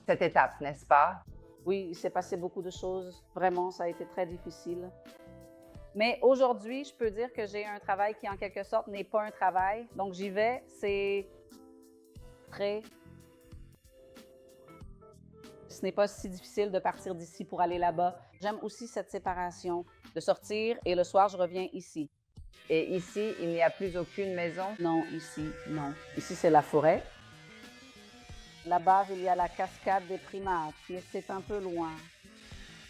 Cette étape, n'est-ce pas? Oui, il s'est passé beaucoup de choses. Vraiment, ça a été très difficile. Mais aujourd'hui, je peux dire que j'ai un travail qui, en quelque sorte, n'est pas un travail. Donc, j'y vais, c'est très... Ce n'est pas si difficile de partir d'ici pour aller là-bas. J'aime aussi cette séparation, de sortir et le soir, je reviens ici. Et ici, il n'y a plus aucune maison? Non, ici, non. Ici, c'est la forêt. Là-bas, il y a la cascade des primates, mais c'est un peu loin.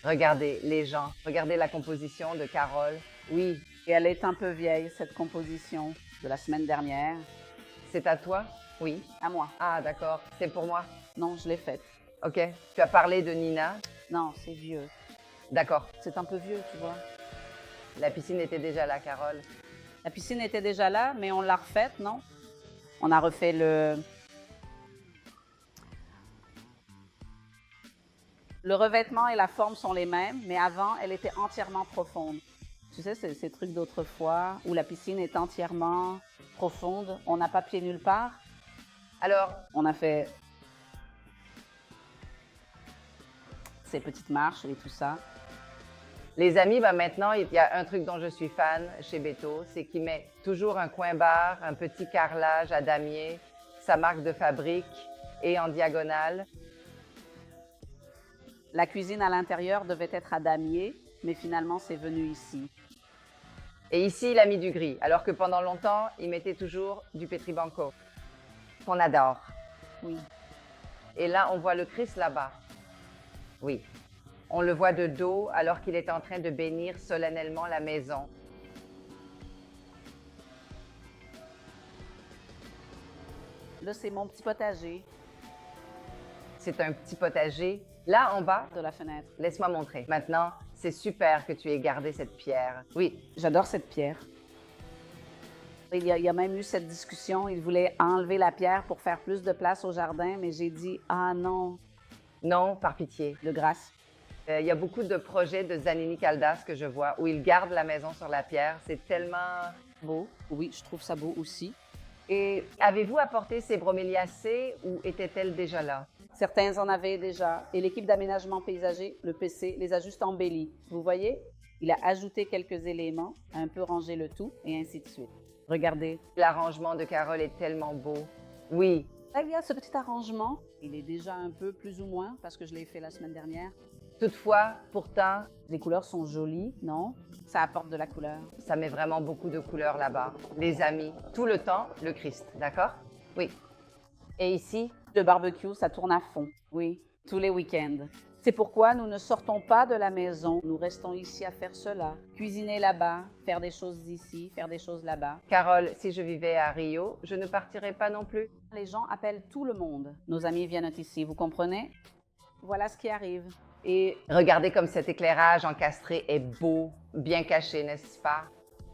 Regardez les gens, regardez la composition de Carole. Oui, Et elle est un peu vieille, cette composition de la semaine dernière. c'est à toi? Oui. À moi. Ah, d'accord, c'est pour moi. Non, je l'ai faite. Ok, tu as parlé de Nina. Non, c'est vieux. D'accord, C'est un peu vieux, tu vois. la piscine était déjà là, Carole. La piscine était déjà là, mais on l'a refaite, non? On a refait Le revêtement et la forme sont les mêmes, mais avant, elle était entièrement profonde. Tu sais, c'est ces trucs d'autrefois où la piscine est entièrement profonde. On n'a pas pied nulle part. Alors, On a fait ces petites marches et tout ça. les amis, maintenant, il y a un truc dont je suis fan chez Beto, c'est qu'il met toujours un coin barre, un petit carrelage à damier, sa marque de fabrique et en diagonale. La cuisine à l'intérieur devait être à damier, mais finalement, c'est venu ici. Et ici, il a mis du gris, alors que pendant longtemps, il mettait toujours du Petribanco, qu'on adore. Oui. Et là, on voit le Christ là-bas. Oui. On le voit de dos alors qu'il est en train de bénir solennellement la maison. Là, c'est mon petit potager C'est un petit potager. Là, en bas, de la fenêtre. laisse-moi montrer. Maintenant, c'est super que tu aies gardé cette pierre. Oui, J'adore cette pierre. Il y a même eu cette discussion. Il voulait enlever la pierre pour faire plus de place au jardin, mais j'ai dit « Ah non, non, par pitié. de grâce. » Il y a beaucoup de projets de Zanini Caldas que je vois où ils gardent la maison sur la pierre. C'est tellement Beau. Oui, je trouve ça beau aussi. Et avez-vous apporté ces broméliacées ou étaient-elles déjà là? Certains en avaient déjà. Et l'équipe d'aménagement paysager, le PC, les a juste embellis. Vous voyez? Il a ajouté quelques éléments, a un peu rangé le tout, et ainsi de suite. Regardez. L'arrangement de Carole est tellement beau. Oui, Là, il y a ce petit arrangement. Il est déjà un peu plus ou moins, parce que je l'ai fait la semaine dernière. toutefois, pourtant, Les couleurs sont jolies, non? Ça apporte de la couleur. ça met vraiment beaucoup de couleurs là-bas. Les amis, tout le temps, le Christ, d'accord? Oui. Et ici, Le barbecue, ça tourne à fond. Oui, tous les week-ends. C'est pourquoi nous ne sortons pas de la maison. Nous restons ici à faire cela. Cuisiner là-bas, faire des choses ici, faire des choses là-bas. Carole, si je vivais à Rio, je ne partirais pas non plus. Les gens appellent tout le monde. Nos amis viennent ici, vous comprenez? Voilà ce qui arrive. Et Regardez comme cet éclairage encastré est beau, bien caché, n'est-ce pas?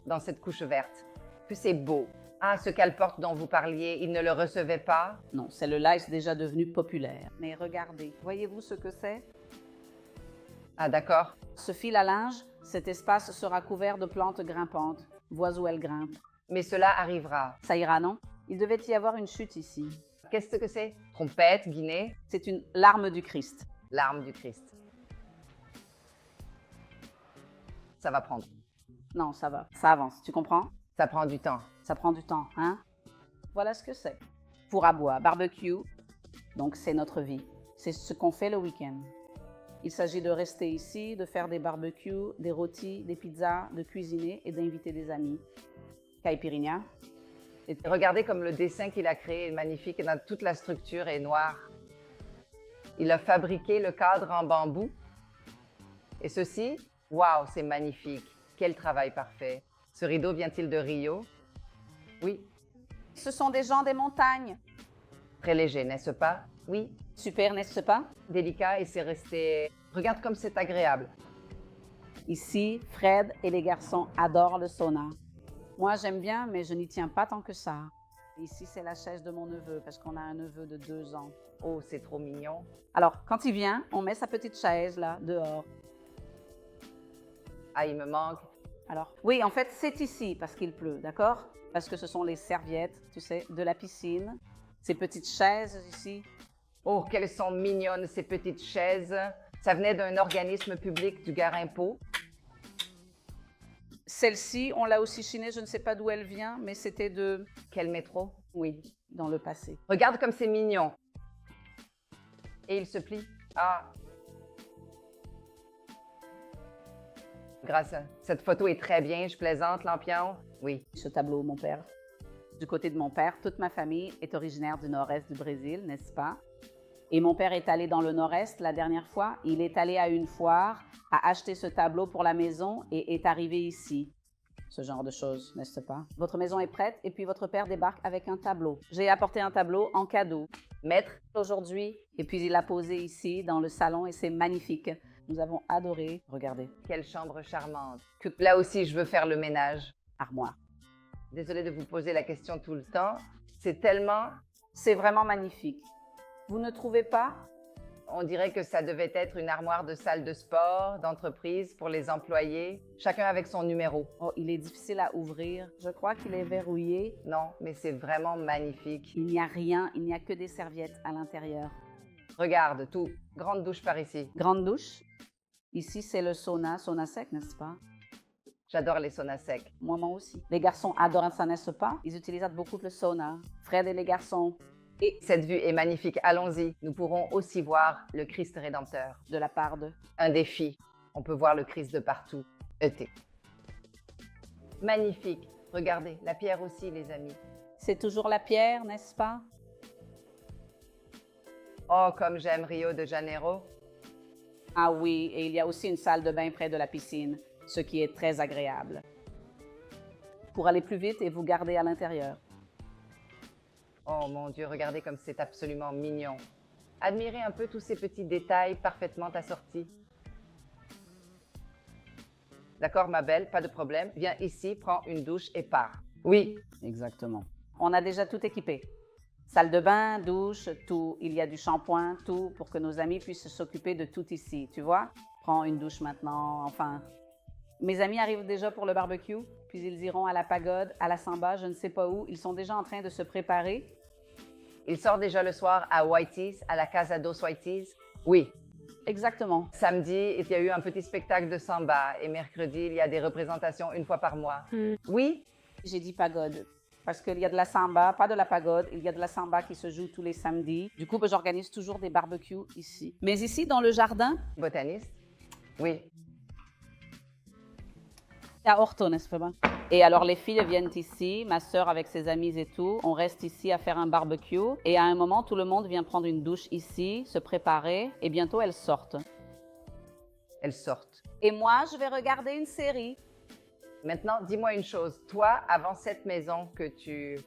Dans cette couche verte. Que c'est beau. Ah, ce cale-porte dont vous parliez, il ne le recevait pas? non, celle-là est déjà devenue populaire. Mais regardez, voyez-vous ce que c'est? Ah, d'accord. Ce fil à linge, cet espace sera couvert de plantes grimpantes. Vois où elles grimpent. Mais cela arrivera. Ça ira, non? Il devait y avoir une chute ici. Qu'est-ce que c'est? Trompette, guinée, C'est une larme du Christ. l'arme du Christ. Ça va prendre. Non, ça va. Ça avance, tu comprends? Ça prend du temps. Ça prend du temps, hein? Voilà ce que c'est. Four à bois, barbecue. Donc, c'est notre vie. C'est ce qu'on fait le week-end. Il s'agit de rester ici, de faire des barbecues, des rôtis, des pizzas, de cuisiner et d'inviter des amis. Caipirinha. Et regardez comme le dessin qu'il a créé est magnifique. Et toute la structure est noire. Il a fabriqué le cadre en bambou. Et ceci, waouh, c'est magnifique. Quel travail parfait. Ce rideau vient-il de Rio? Oui, Ce sont des gens des montagnes. très léger, n'est-ce pas? Oui, Super, n'est-ce pas? délicat et c'est resté... Regarde comme c'est agréable. Ici, Fred et les garçons adorent le sauna. Moi, j'aime bien, mais je n'y tiens pas tant que ça. Ici, c'est la chaise de mon neveu, parce qu'on a un neveu de 2 ans. Oh, c'est trop mignon. Alors, quand il vient, on met sa petite chaise là, dehors. Ah, il me manque. Alors, oui, en fait, c'est ici parce qu'il pleut, d'accord? Parce que ce sont les serviettes, tu sais, de la piscine. Ces petites chaises ici. Oh, qu'elles sont mignonnes, ces petites chaises. Ça venait d'un organisme public du Garimpeau. Celle-ci, on l'a aussi chinée, je ne sais pas d'où elle vient, mais c'était de... Quel métro? Oui, dans le passé. Regarde comme c'est mignon. Et il se plie. Ah. Grâce à cette photo est très bien, je plaisante, Lampion. Oui. Ce tableau, mon père. Du côté de mon père, toute ma famille est originaire du nord-est du Brésil, n'est-ce pas? Et mon père est allé dans le nord-est la dernière fois. Il est allé à une foire, a acheté ce tableau pour la maison et est arrivé ici. Ce genre de choses, n'est-ce pas? Votre maison est prête et puis votre père débarque avec un tableau. J'ai apporté un tableau en cadeau. Maître, Aujourd'hui, et puis il l'a posé ici dans le salon et c'est magnifique. Nous avons adoré. Regardez, quelle chambre charmante. Là aussi, je veux faire le ménage. armoire. Désolée de vous poser la question tout le temps. C'est tellement... C'est vraiment magnifique. Vous ne trouvez pas? On dirait que ça devait être une armoire de salle de sport, d'entreprise pour les employés, chacun avec son numéro. Oh, il est difficile à ouvrir. Je crois qu'il est verrouillé. Non, mais c'est vraiment magnifique. Il n'y a rien, il n'y a que des serviettes à l'intérieur. Regarde, tout. Grande douche par ici. Grande douche. Ici, c'est le sauna sec, n'est-ce pas? J'adore les saunas secs. Moi aussi. Les garçons adorent ça, n'est-ce pas? Ils utilisent beaucoup le sauna. Fred et les garçons. Et cette vue est magnifique. Allons-y. Nous pourrons aussi voir le Christ Rédempteur. De la part de... Un défi. On peut voir le Christ de partout. ET. Magnifique. Regardez, la pierre aussi, les amis. C'est toujours la pierre, n'est-ce pas? Oh, comme j'aime Rio de Janeiro. Ah oui, et il y a aussi une salle de bain près de la piscine, ce qui est très agréable. Pour aller plus vite et vous garder à l'intérieur. Oh mon Dieu, regardez comme c'est absolument mignon. Admirez un peu tous ces petits détails parfaitement assortis. D'accord, ma belle, pas de problème. Viens ici, prends une douche et pars. Oui. Exactement. On a déjà tout équipé. Salle de bain, douche, tout. Il y a du shampoing, tout, pour que nos amis puissent s'occuper de tout ici, tu vois? Prends une douche maintenant, enfin. Mes amis arrivent déjà pour le barbecue, puis ils iront à la pagode, à la samba, je ne sais pas où. Ils sont déjà en train de se préparer. Il sort déjà le soir à Whitey's, à la Casa dos Whitey's? Oui. Exactement. Samedi, il y a eu un petit spectacle de samba et mercredi, il y a des représentations une fois par mois. Oui? J'ai dit pagode parce qu'il y a de la samba, pas de la pagode, il y a de la samba qui se joue tous les samedis. Du coup, j'organise toujours des barbecues ici. Mais ici, dans le jardin, Botaniste? Oui. il y a orto, n'est-ce pas? Et alors, les filles viennent ici, ma sœur avec ses amis et tout. On reste ici à faire un barbecue. Et à un moment, tout le monde vient prendre une douche ici, se préparer. Et bientôt, elles sortent. Elles sortent. Et moi, je vais regarder une série. Maintenant, dis-moi une chose. Toi, avant cette maison que tu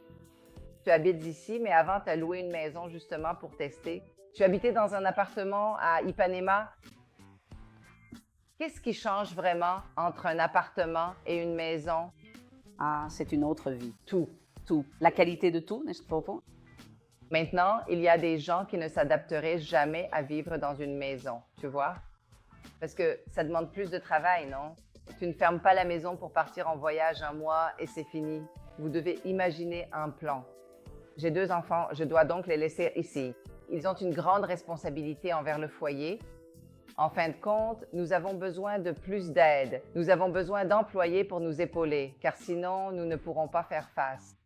habites ici, mais avant, tu as loué une maison justement pour tester. Tu habitais dans un appartement à Ipanema. Qu'est-ce qui change vraiment entre un appartement et une maison? Ah, c'est une autre vie. Tout. Tout. La qualité de tout, n'est-ce pas? Maintenant, il y a des gens qui ne s'adapteraient jamais à vivre dans une maison, tu vois? Parce que ça demande plus de travail, non? Tu ne fermes pas la maison pour partir en voyage un mois et c'est fini. Vous devez imaginer un plan. J'ai 2 enfants, je dois donc les laisser ici. Ils ont une grande responsabilité envers le foyer. En fin de compte, nous avons besoin de plus d'aide. Nous avons besoin d'employés pour nous épauler, car sinon, nous ne pourrons pas faire face.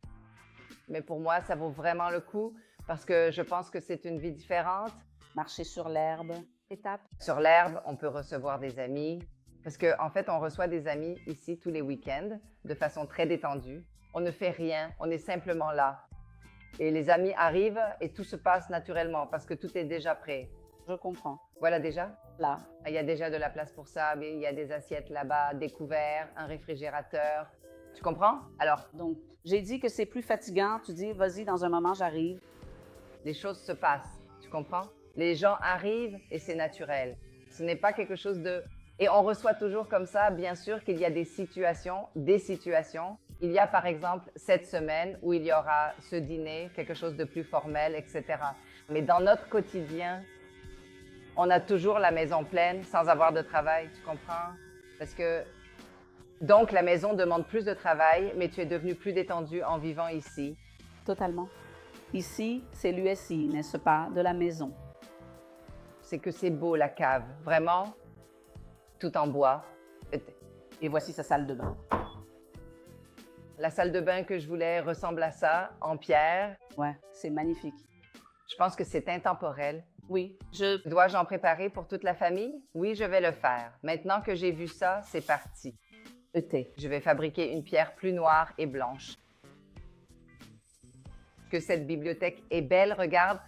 Mais pour moi, ça vaut vraiment le coup parce que je pense que c'est une vie différente. Marcher sur l'herbe, étape. Sur l'herbe, on peut recevoir des amis. Parce qu'en fait, on reçoit des amis ici tous les week-ends de façon très détendue. On ne fait rien, on est simplement là. Et les amis arrivent et tout se passe naturellement parce que tout est déjà prêt. Je comprends. Voilà déjà? Là. Il y a déjà de la place pour ça, mais il y a des assiettes là-bas, des couverts, un réfrigérateur. Tu comprends? Alors, Donc, j'ai dit que c'est plus fatigant. Tu dis, vas-y, dans un moment, j'arrive. les choses se passent. Tu comprends? Les gens arrivent et c'est naturel. Ce n'est pas quelque chose de Et on reçoit toujours comme ça, bien sûr qu'il y a des situations. Il y a par exemple cette semaine où il y aura ce dîner, quelque chose de plus formel, etc. Mais dans notre quotidien, on a toujours la maison pleine sans avoir de travail, tu comprends? Parce que, donc la maison demande plus de travail, mais tu es devenu plus détendu en vivant ici. Totalement. Ici, c'est l'USI, n'est-ce pas, de la maison. C'est que c'est beau la cave, vraiment, tout en bois. Et voici sa salle de bain. La salle de bain que je voulais ressemble à ça, en pierre. Ouais, c'est magnifique. Je pense que c'est intemporel. Oui, Dois-je en préparer pour toute la famille? Oui, je vais le faire. Maintenant que j'ai vu ça, c'est parti. ET. Je vais fabriquer une pierre plus noire et blanche. Que cette bibliothèque est belle, regarde.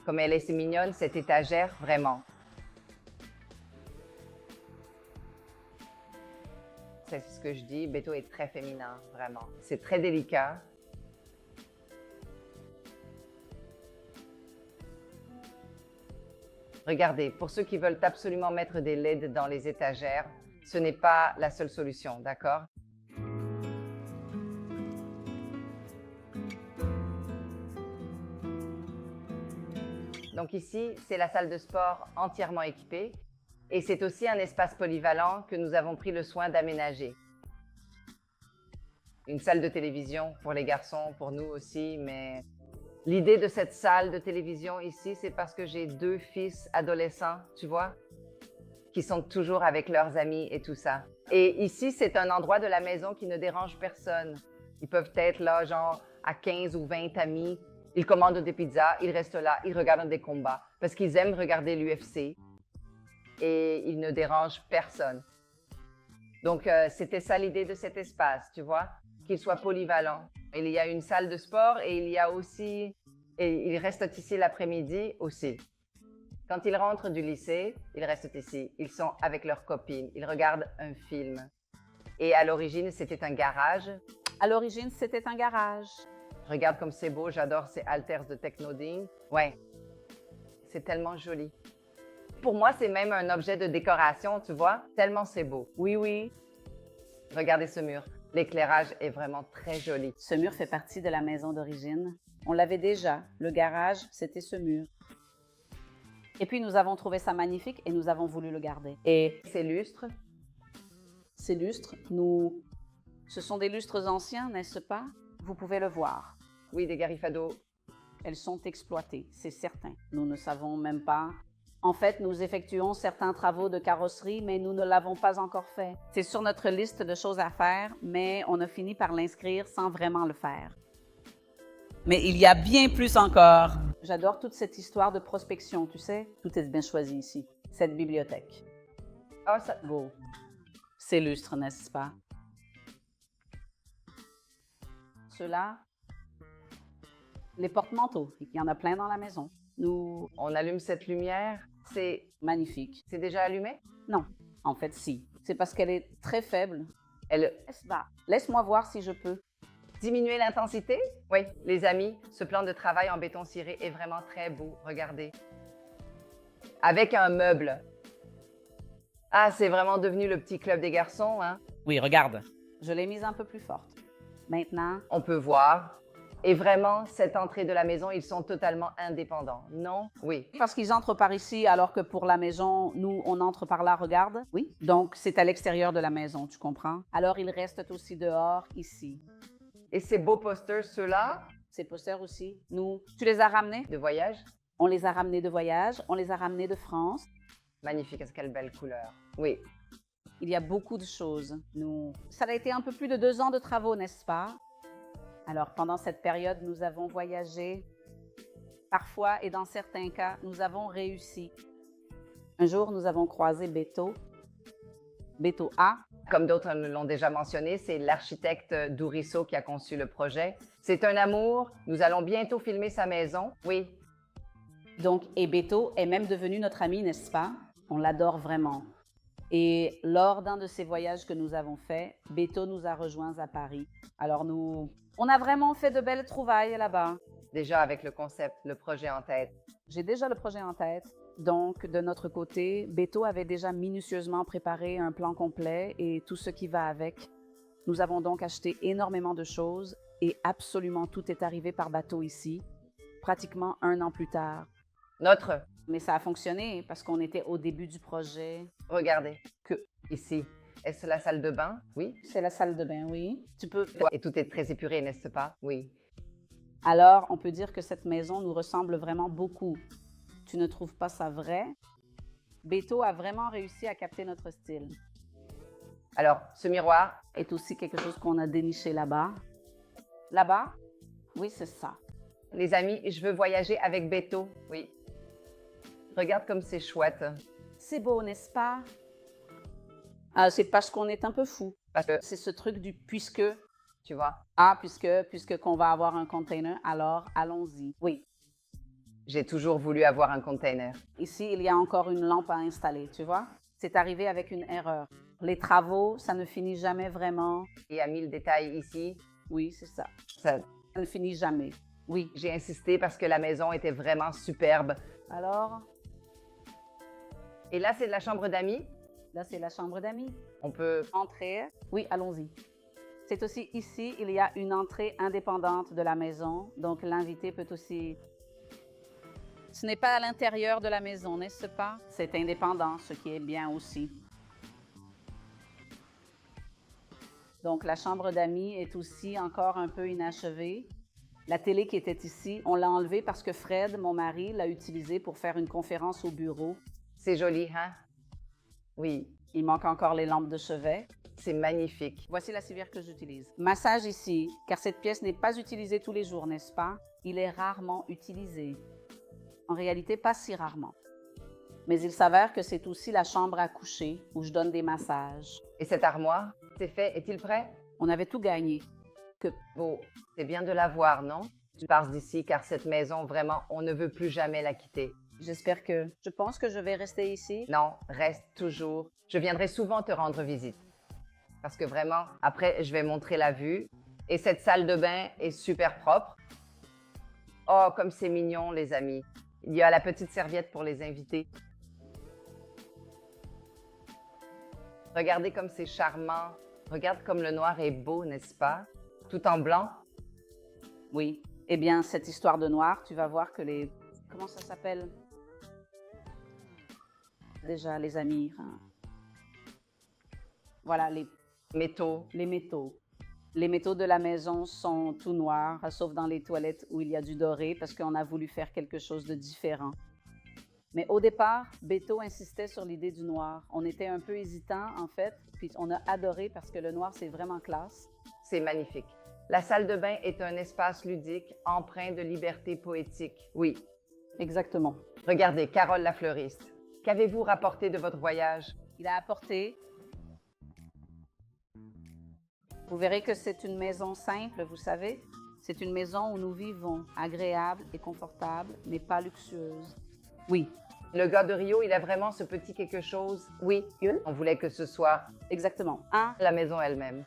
Comme elle est si mignonne, cette étagère, vraiment. C'est ce que je dis, Beto est très féminin, vraiment. C'est très délicat. Regardez, pour ceux qui veulent absolument mettre des LED dans les étagères, ce n'est pas la seule solution, d'accord? Donc ici, c'est la salle de sport entièrement équipée et c'est aussi un espace polyvalent que nous avons pris le soin d'aménager. Une salle de télévision pour les garçons, pour nous aussi, mais l'idée de cette salle de télévision ici, c'est parce que j'ai 2 fils adolescents, tu vois, qui sont toujours avec leurs amis et tout ça. Et ici, c'est un endroit de la maison qui ne dérange personne. Ils peuvent être là, genre, à 15 ou 20 amis. Ils commandent des pizzas, ils restent là, ils regardent des combats parce qu'ils aiment regarder l'UFC et ils ne dérangent personne. Donc, c'était ça l'idée de cet espace, tu vois, qu'il soit polyvalent. Il y a une salle de sport et il y a aussi, et ils restent ici l'après-midi aussi. Quand ils rentrent du lycée, ils restent ici. Ils sont avec leurs copines, ils regardent un film. Et à l'origine, c'était un garage. À l'origine, c'était un garage. Regarde comme c'est beau, j'adore ces haltères de Technoding. Ouais, c'est tellement joli. Pour moi, c'est même un objet de décoration, tu vois, tellement c'est beau. Oui, oui. Regardez ce mur, l'éclairage est vraiment très joli. Ce mur fait partie de la maison d'origine. On l'avait déjà. Le garage, c'était ce mur. Et puis, nous avons trouvé ça magnifique et nous avons voulu le garder. Et Ces lustres, ces lustres, ce sont des lustres anciens, n'est-ce pas? Vous pouvez le voir. oui, des Garifado. Elles sont exploitées, c'est certain. Nous ne savons même pas. En fait, nous effectuons certains travaux de carrosserie, mais nous ne l'avons pas encore fait. C'est sur notre liste de choses à faire, mais on a fini par l'inscrire sans vraiment le faire. Mais il y a bien plus encore. J'adore toute cette histoire de prospection, tu sais. Tout est bien choisi ici. Cette bibliothèque. Oh, ça... Beau. Ces lustres, n'est-ce pas? Ceux-là, les porte-manteaux. Il y en a plein dans la maison. On allume cette lumière, c'est Magnifique. déjà allumé? Non, en fait, si. C'est parce qu'elle est très faible. Elle... Laisse-moi voir si je peux. Diminuer l'intensité? Oui, les amis, ce plan de travail en béton ciré est vraiment très beau, regardez. Avec un meuble. Ah, c'est vraiment devenu le petit club des garçons, hein? Oui, regarde. Je l'ai mise un peu plus forte. Maintenant, On peut voir. Et vraiment, cette entrée de la maison, ils sont totalement indépendants, non? Oui. parce qu'ils entrent par ici, alors que pour la maison, nous, on entre par là, regarde. Oui. Donc, c'est à l'extérieur de la maison, tu comprends? Alors, ils restent aussi dehors, ici. Et ces beaux posters, ceux-là, Ces posters aussi, tu les as ramenés? de voyage, On les a ramenés de voyage, on les a ramenés de France. magnifique, quelle belle couleur. Oui. Il y a beaucoup de choses. Ça a été un peu plus de 2 ans de travaux, n'est-ce pas? Alors, pendant cette période, nous avons voyagé. Parfois, et dans certains cas, nous avons réussi. Un jour, nous avons croisé Beto. Beto A. Comme d'autres l'ont déjà mentionné, c'est l'architecte Dourisso qui a conçu le projet. C'est un amour. Nous allons bientôt filmer sa maison. Oui. Donc, et Beto est même devenu notre ami, n'est-ce pas? On l'adore vraiment. Et lors d'un de ces voyages que nous avons faits, Beto nous a rejoints à Paris. Alors on a vraiment fait de belles trouvailles là-bas. Déjà avec le concept, le projet en tête. J'ai déjà le projet en tête. Donc, de notre côté, Beto avait déjà minutieusement préparé un plan complet et tout ce qui va avec. Nous avons donc acheté énormément de choses et absolument tout est arrivé par bateau ici, pratiquement 1 an plus tard. Notre, Mais ça a fonctionné parce qu'on était au début du projet. regardez, ici, est-ce la salle de bain? Oui. C'est la salle de bain, oui. Tu peux... Et tout est très épuré, n'est-ce pas? Oui. Alors, on peut dire que cette maison nous ressemble vraiment beaucoup. Tu ne trouves pas ça vrai? Beto a vraiment réussi à capter notre style. Alors, ce miroir, Est aussi quelque chose qu'on a déniché là-bas. Là-bas? Oui, c'est ça. les amis, je veux voyager avec Beto. Oui. Regarde comme c'est chouette. C'est beau, n'est-ce pas? Ah, c'est parce qu'on est un peu fou. Parce que, C'est ce truc du puisque. tu vois, Ah, puisque qu'on va avoir un container, alors allons-y. Oui. j'ai toujours voulu avoir un container. Ici, il y a encore une lampe à installer, tu vois? C'est arrivé avec une erreur. Les travaux, ça ne finit jamais vraiment. Il y a 1000 détails ici. Oui, c'est ça. Ça, Ça ne finit jamais. Oui. j'ai insisté parce que la maison était vraiment superbe. Alors, Et là, c'est de la chambre d'amis. là, c'est la chambre d'amis. On peut... Entrer. Oui, allons-y. C'est aussi ici, il y a une entrée indépendante de la maison. Donc, l'invité peut aussi... Ce n'est pas à l'intérieur de la maison, n'est-ce pas? C'est indépendant, ce qui est bien aussi. Donc, la chambre d'amis est aussi encore un peu inachevée. La télé qui était ici, on l'a enlevée parce que Fred, mon mari, l'a utilisée pour faire une conférence au bureau. C'est joli, hein? Oui, Il manque encore les lampes de chevet. c'est magnifique. Voici la civière que j'utilise. Massage ici, car cette pièce n'est pas utilisée tous les jours, n'est-ce pas? Il est rarement utilisé. En réalité, pas si rarement. Mais il s'avère que c'est aussi la chambre à coucher où je donne des massages. Et cette armoire, c'est fait, est-il prêt? On avait tout gagné. Bon, c'est bien de la voir, non? Tu pars d'ici car cette maison, vraiment, on ne veut plus jamais la quitter. J'espère que... Je pense que je vais rester ici. Non, reste toujours. Je viendrai souvent te rendre visite. Parce que vraiment, après, je vais montrer la vue. Et cette salle de bain est super propre. Oh, comme c'est mignon, les amis. Il y a la petite serviette pour les invités. Regardez comme c'est charmant. Regarde comme le noir est beau, n'est-ce pas? Tout en blanc. Oui. Eh bien, cette histoire de noir, tu vas voir que les... Comment ça s'appelle? Déjà, les amis. Hein. Voilà, Métaux. les métaux. Les métaux de la maison sont tout noirs, sauf dans les toilettes où il y a du doré parce qu'on a voulu faire quelque chose de différent. Mais au départ, Beto insistait sur l'idée du noir. On était un peu hésitant en fait, puis on a adoré parce que le noir, c'est vraiment classe. C'est magnifique. La salle de bain est un espace ludique empreint de liberté poétique. Oui. Exactement. Regardez, Carole la fleuriste. Qu'avez-vous rapporté de votre voyage? Il a apporté... Vous verrez que c'est une maison simple, vous savez. C'est une maison où nous vivons, agréable et confortable, mais pas luxueuse. Oui, Le gars de Rio, il a vraiment ce petit quelque chose. Oui, on voulait que ce soit exactement. la maison elle-même.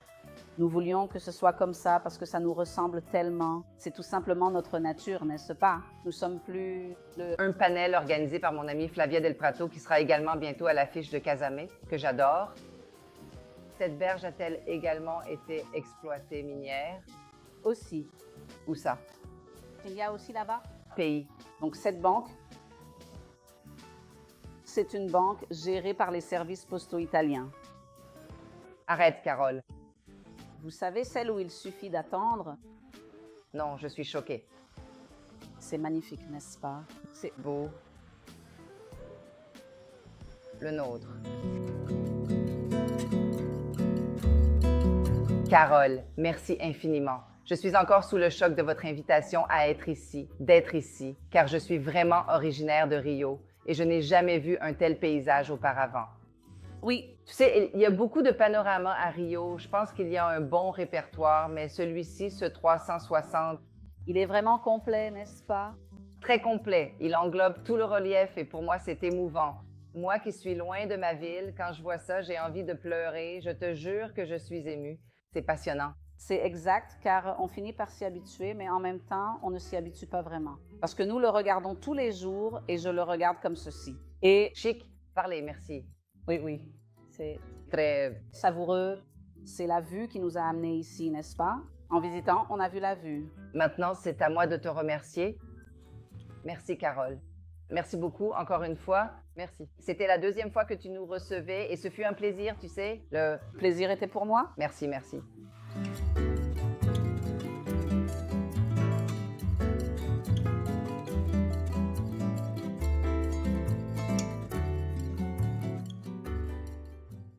Nous voulions que ce soit comme ça parce que ça nous ressemble tellement. C'est tout simplement notre nature, n'est-ce pas? Nous sommes plus... Un panel organisé par mon amie Flavia Del Prato qui sera également bientôt à l'affiche de Casamé, que j'adore. Cette berge a-t-elle également été exploitée minière? Aussi. Où ça? Il y a aussi là-bas. Pays. Donc cette banque, c'est une banque gérée par les services postaux italiens. Arrête, Carole. Vous savez, celle où il suffit d'attendre? Non, je suis choquée. C'est magnifique, n'est-ce pas? C'est beau. Le nôtre. Carole, merci infiniment. Je suis encore sous le choc de votre invitation à être ici, d'être ici, car je suis vraiment originaire de Rio et je n'ai jamais vu un tel paysage auparavant. Oui, Tu sais, il y a beaucoup de panoramas à Rio. Je pense qu'il y a un bon répertoire, mais celui-ci, ce 360, il est vraiment complet, n'est-ce pas? très complet. Il englobe tout le relief et pour moi, c'est émouvant. Moi qui suis loin de ma ville, quand je vois ça, j'ai envie de pleurer. Je te jure que je suis émue. C'est passionnant. C'est exact, car on finit par s'y habituer, mais en même temps, on ne s'y habitue pas vraiment. Parce que nous le regardons tous les jours et je le regarde comme ceci. Et Chic, parlez, merci. oui, c'est Très savoureux. C'est la vue qui nous a amenés ici, n'est-ce pas? En visitant, on a vu la vue. Maintenant, c'est à moi de te remercier. Merci, Carole. Merci beaucoup, encore une fois. Merci. C'était la deuxième fois que tu nous recevais et ce fut un plaisir, tu sais. Le plaisir était pour moi. Merci.